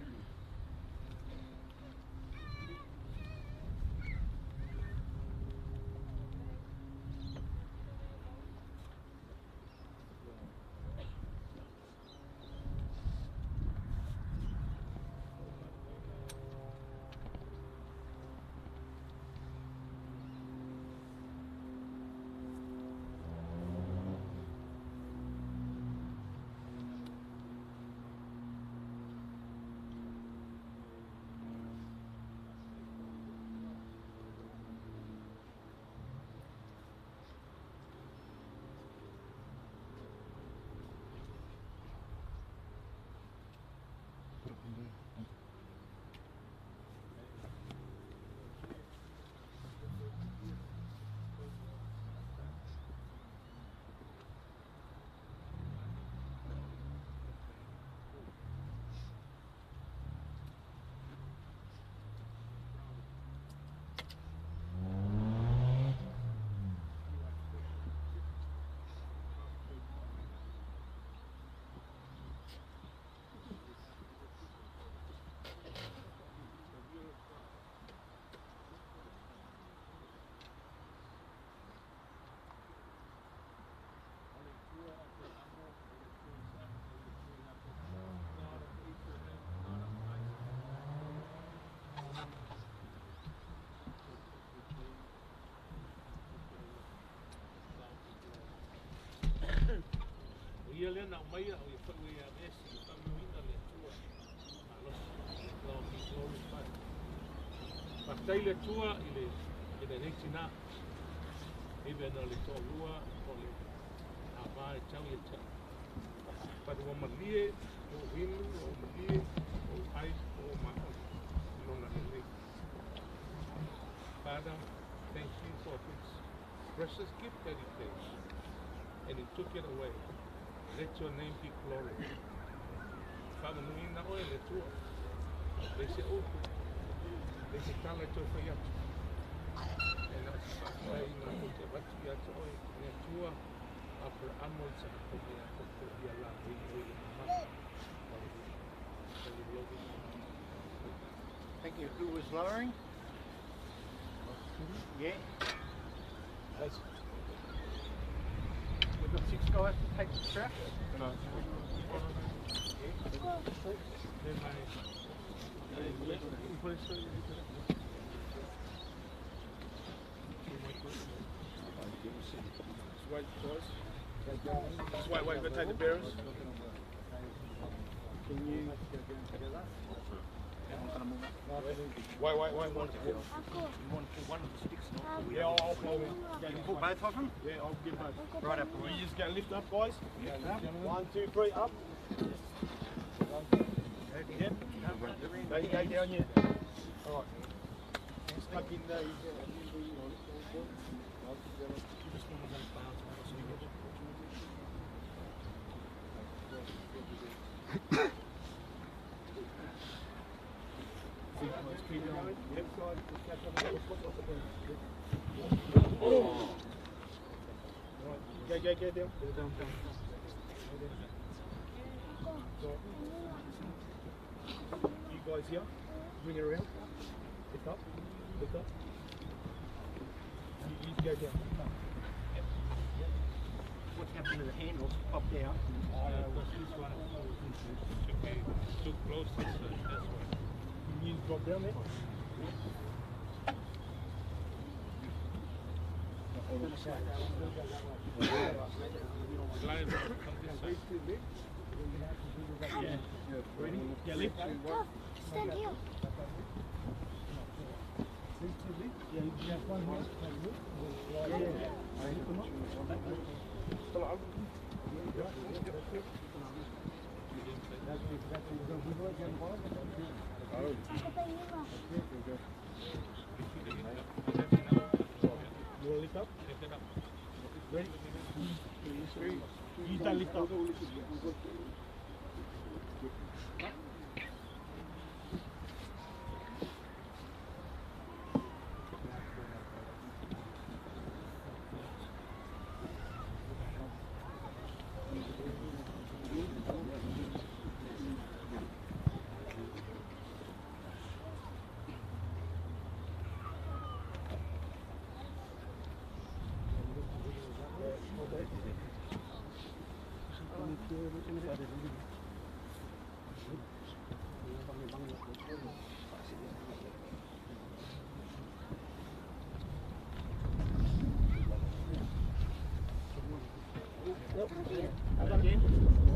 Speaker 1: le na mai o ia whai a mesi o tami wina le tua. Alos, no ki glory pai. Patai le tua i le neiti nā. Ibe na le tō lua o le awā e tau i tau. Padu o malie, o inu, o malie, o ai, o mao. Nona le nei. Father, thank you for this precious gift that he gave. And he took it away. Let your name be glorified. Father, nui na oe le tua. Le se oku. Le se tala tō whai atu. E nā se whakai ngā ko te wati atu oe. Ne tua a per amo sa hako mea koko i ala hei oe le mamata.
Speaker 4: Thank you. Who was lowering? Yeah.
Speaker 3: That's
Speaker 4: We've got 6 guys to take the strap.
Speaker 3: no. Wait, boys. Just wait, we'll take the bearers.
Speaker 4: Can you
Speaker 3: Wait.
Speaker 4: you want to pull one of the sticks?
Speaker 3: Yeah, I'll pull him.
Speaker 4: You can pull both of them?
Speaker 3: Yeah, I'll give both.
Speaker 4: Right up.
Speaker 3: You just go lift up, guys. Yeah. 1, 2, 3, up. Yeah. There you go, down here. Alright. Stuck in the... Go down. You guys here, bring it around. Lift up. You go down.
Speaker 4: What's happened to the handles? Popped out.
Speaker 1: This one should be too close this one.
Speaker 3: You drop down there.
Speaker 1: Slide from this side.
Speaker 3: Yeah. Ready? Yeah, lift.
Speaker 5: Stand here.
Speaker 3: Yeah, you have one more.
Speaker 5: Ako pa yung iba.
Speaker 3: You want to lift up?
Speaker 1: Lift it up.
Speaker 3: Ready? You don't lift up. Again.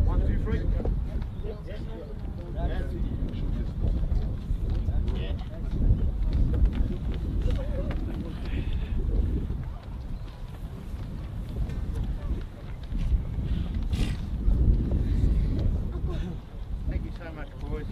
Speaker 3: 1, 2, 3.
Speaker 4: Thank you so much, boys.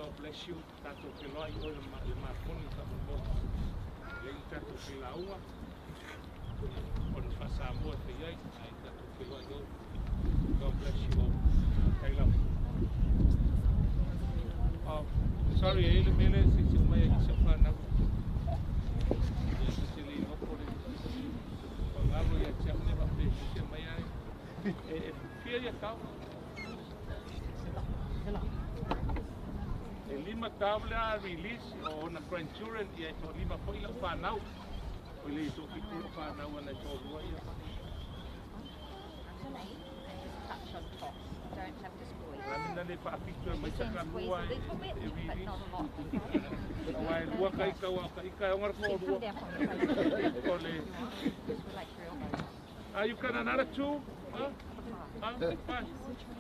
Speaker 1: God bless you. Tato ke loa i oe le mafoni ka mo. Le i tato ke laua. O le whasamua te iai. Ai tato ke loa i oe. God bless you all. Kei lau. Oh, sorry, ele mele se mai i se whanau. Se li hoko le. O ngaro ia tia me wa pe se mai ai. Pia ia tau. E lima tabla release o na grandchildren ia to lima po ila whanau. O le to ki kura whanau ana to rua ia.
Speaker 6: Touch on top. Don't have to spoil.
Speaker 1: Ramina le whaapitua mai sa kamua e
Speaker 6: Little bit,
Speaker 1: release.
Speaker 6: but not a lot.
Speaker 1: Wai lua ka ika o ngara
Speaker 6: Come
Speaker 1: fōrua.
Speaker 6: down from your face.
Speaker 1: Ko le.
Speaker 6: Just relax your elbows.
Speaker 1: You got another two? Huh? Fine.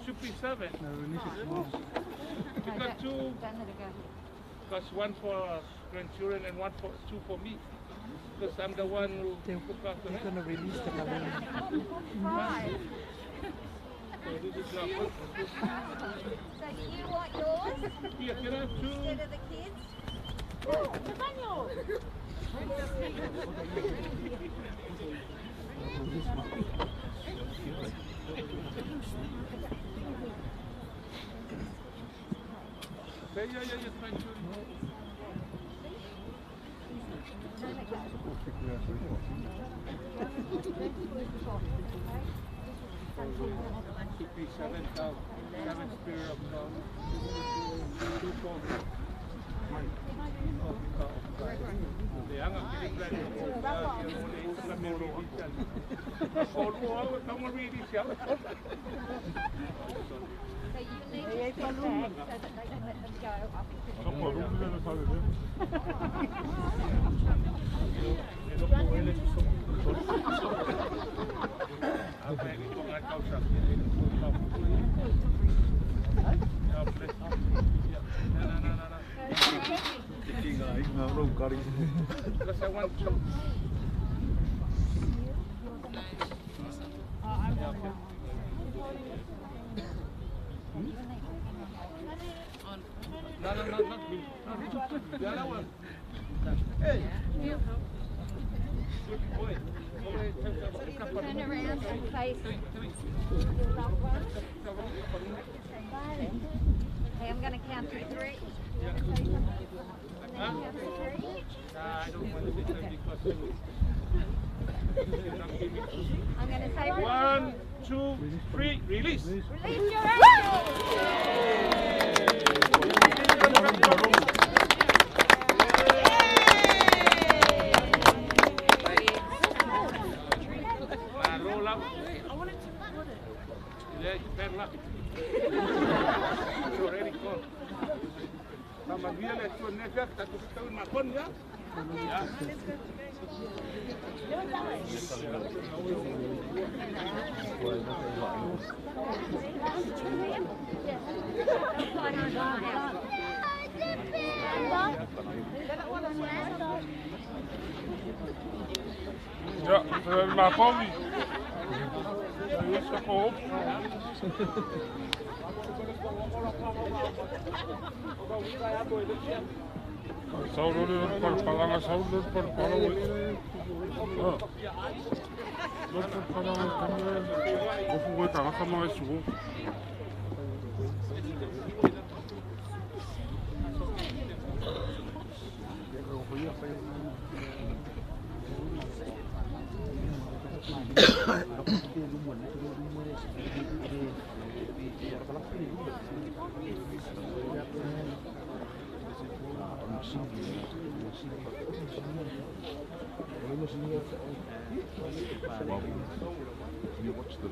Speaker 1: Should be 7. You got 2,
Speaker 6: Don't let it go.
Speaker 1: because 1 for grandchildren and 2 for me. Because I'm the one who look after
Speaker 4: They're
Speaker 1: them.
Speaker 4: going to release the balloon.
Speaker 6: Right.
Speaker 1: So this is our first.
Speaker 6: So you want yours
Speaker 1: Here, can I have 2?
Speaker 6: instead of the kids?
Speaker 1: Yeah, grandchildren. Should be 7 spirit of God. 2 for le anga ki le la me ro ko lo ka mo ri di sia
Speaker 6: So you need to sit back so that they can let them go up to
Speaker 1: Because I want to. No, not me. The other one. Hey. Good boy.
Speaker 6: turn around and face Okay, I'm going to count to 3.
Speaker 1: Huh?
Speaker 6: Count to 3.
Speaker 1: I don't want to be there because
Speaker 6: I'm going to say
Speaker 1: 1, 2, 3, release.
Speaker 6: release your angels.
Speaker 1: Roll up. Yeah, bad luck. It's already gone. Sama dia le tu nega satu tahun makon ya. Ya. Ja, makon. Isso com Saudade para palangan saudade para palangan. Para palangan kami. Opo ko ta ka mga sugo. You watch the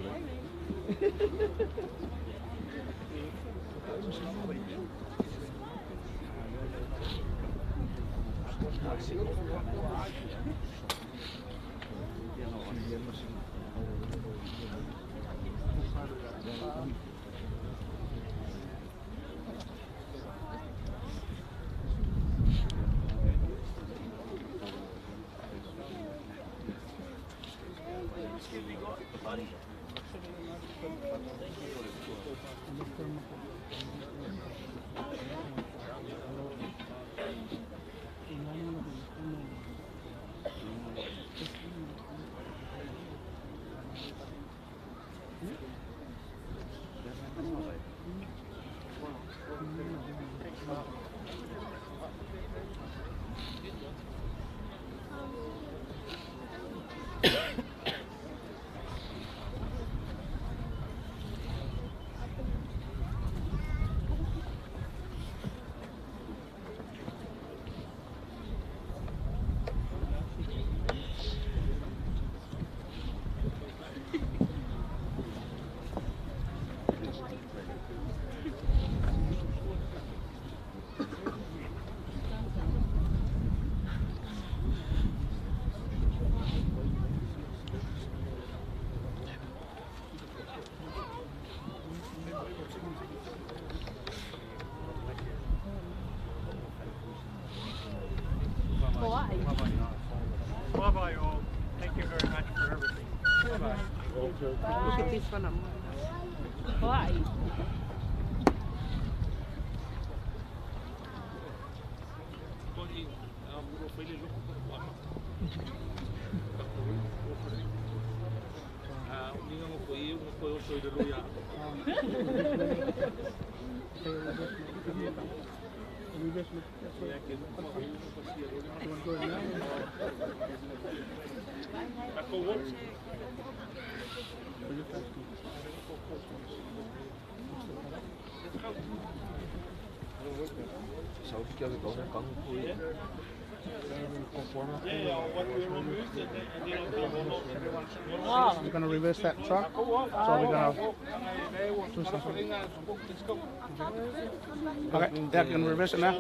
Speaker 6: Bye.
Speaker 3: Bye-bye all. Thank you very much for everything. Bye-bye.
Speaker 4: Look at this one.
Speaker 6: Bye.
Speaker 7: Zou ik ook wel kan groeien?
Speaker 8: We're going to reverse that truck. So we're going to. Okay, yeah, can reverse it now.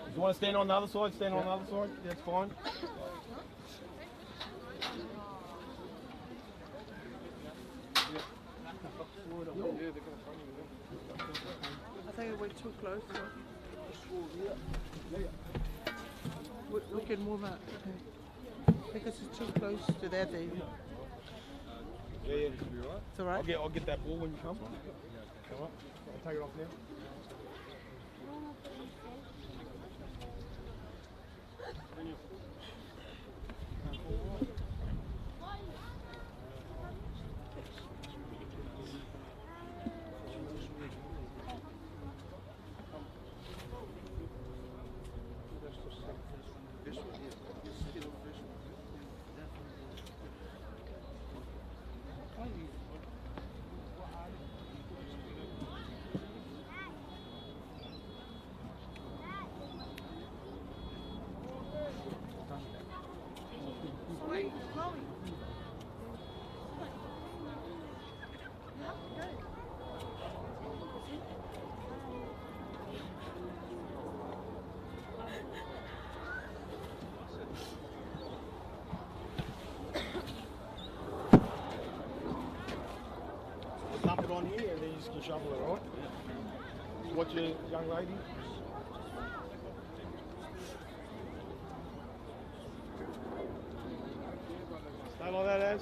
Speaker 3: If you want to stand on the other side, stand on the other side. That's fine.
Speaker 4: I think we're too close. We can move out. Okay. Because it's too close to that day.
Speaker 3: Yeah, it should be alright.
Speaker 4: It's alright?
Speaker 3: I'll get that ball when you come. Alright, I'll take it off now. Dump it on here and then you just can shovel it, alright? What's your young lady? Stay like that, Az.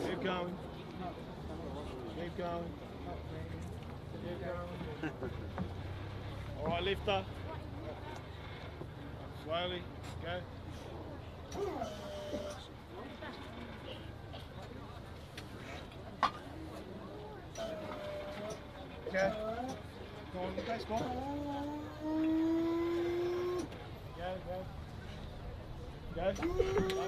Speaker 3: Keep going. Keep going. Keep going. Alright, lift her. Slowly, go. Okay. Go on, okay, stop. Go, go. Go.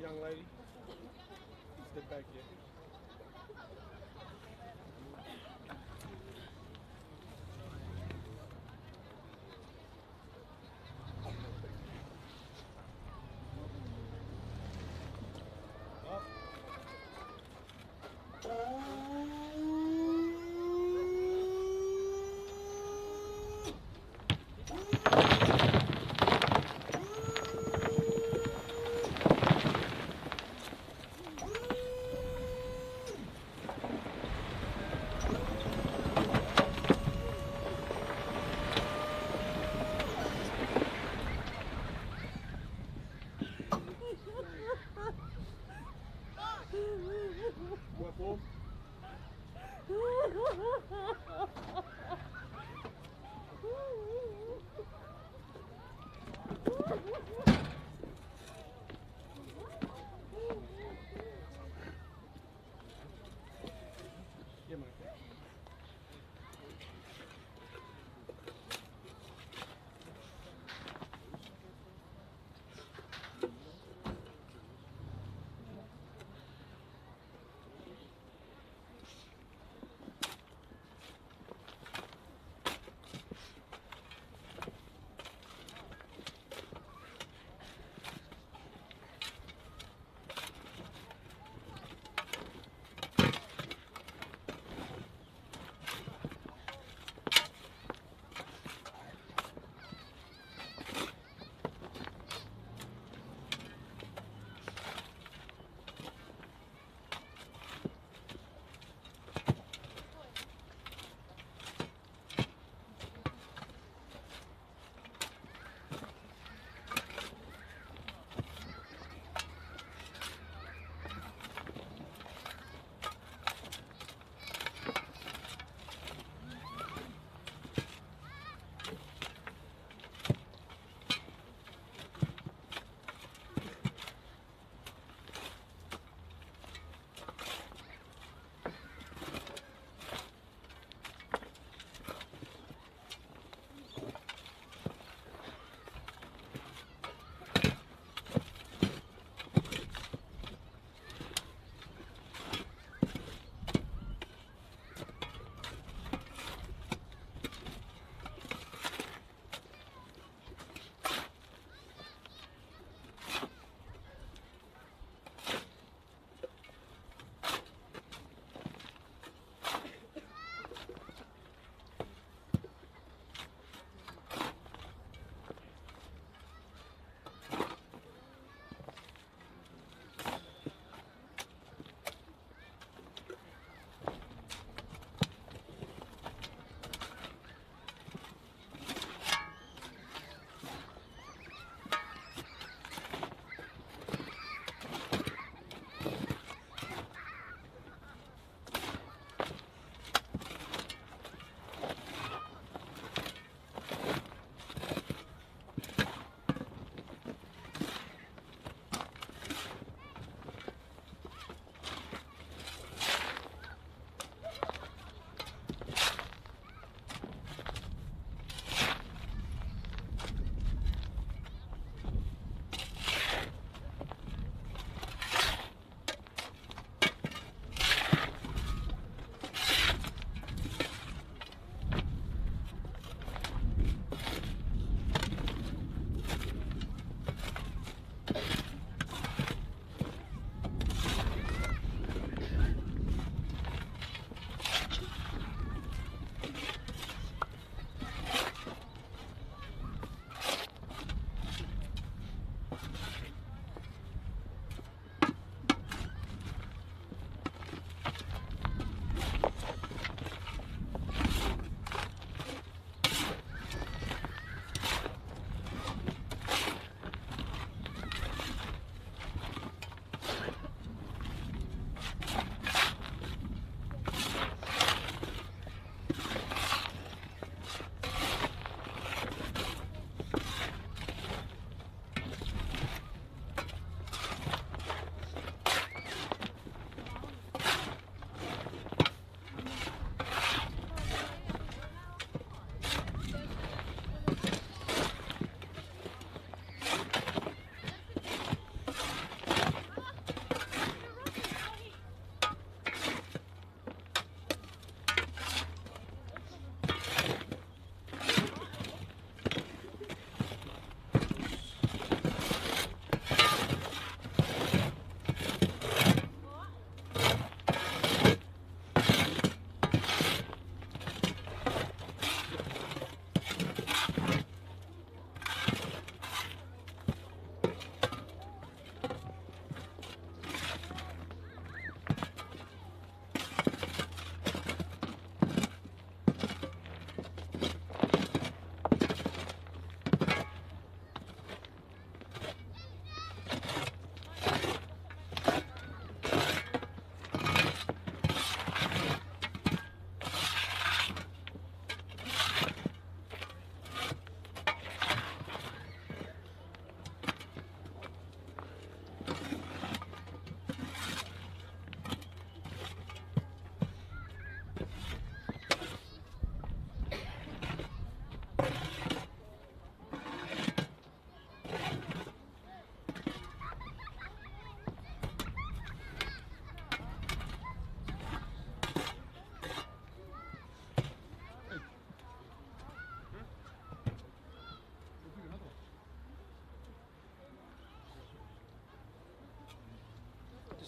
Speaker 3: Young lady, step back here.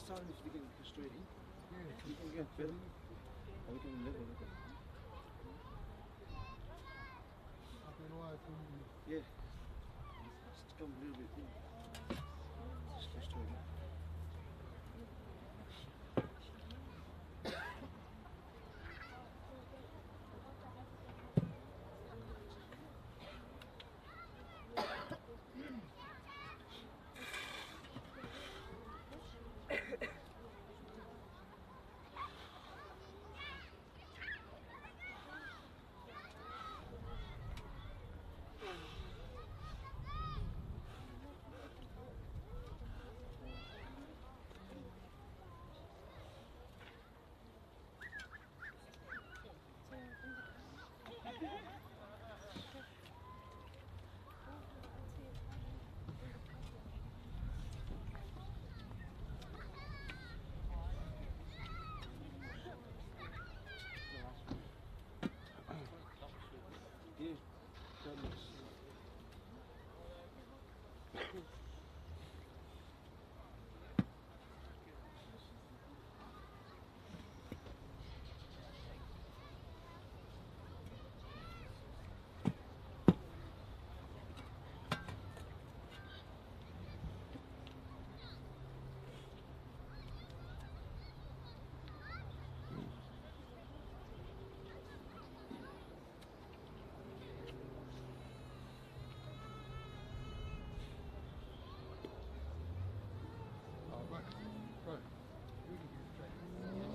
Speaker 3: just tell him if they can go straight in. Yeah. You can get film. Or we can live with it. Yeah. Just come a little bit in. Just go straight in.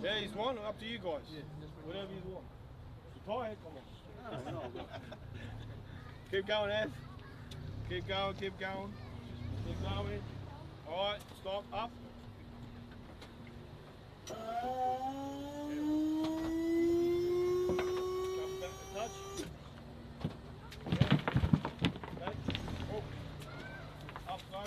Speaker 2: Yeah, he's one. Up to you guys. Yeah, whatever you want. You're tired? Come on. Keep going, Ev. Keep going, keep going. Keep going. Alright, stop. Up. Touch. Yeah. Back. Oh. Up, go.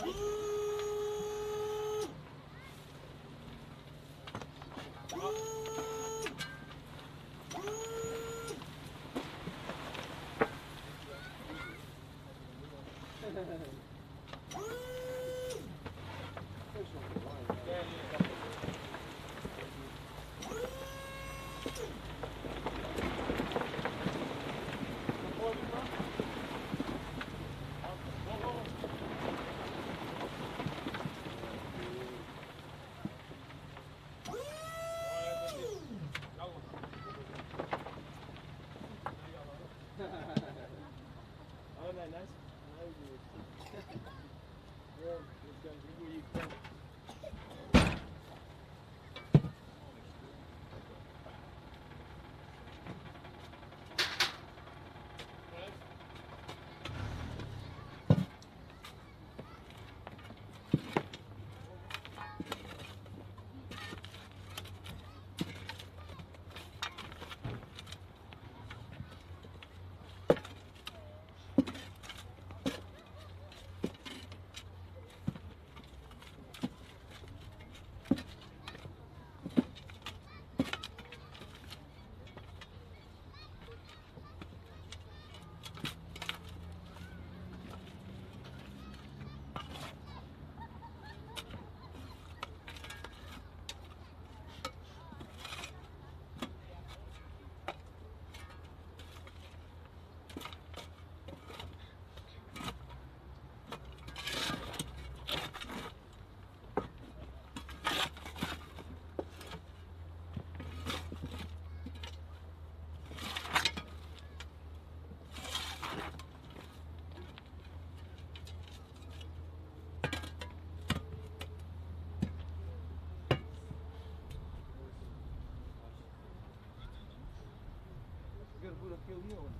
Speaker 3: Put a kill here on.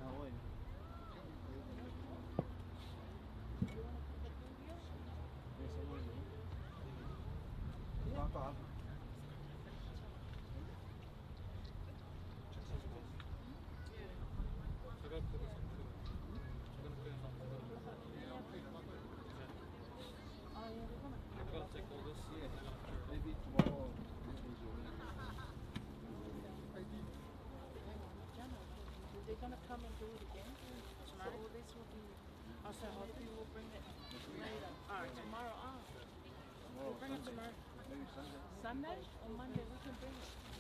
Speaker 3: No way. Yes, I will. Back up. Maybe tomorrow.
Speaker 4: They're gonna come and do it again tomorrow. So this will be. Also, hopefully we'll bring it later. All right, tomorrow. We'll bring it tomorrow.
Speaker 3: Maybe Sunday.
Speaker 4: Sunday or Monday, we can bring it.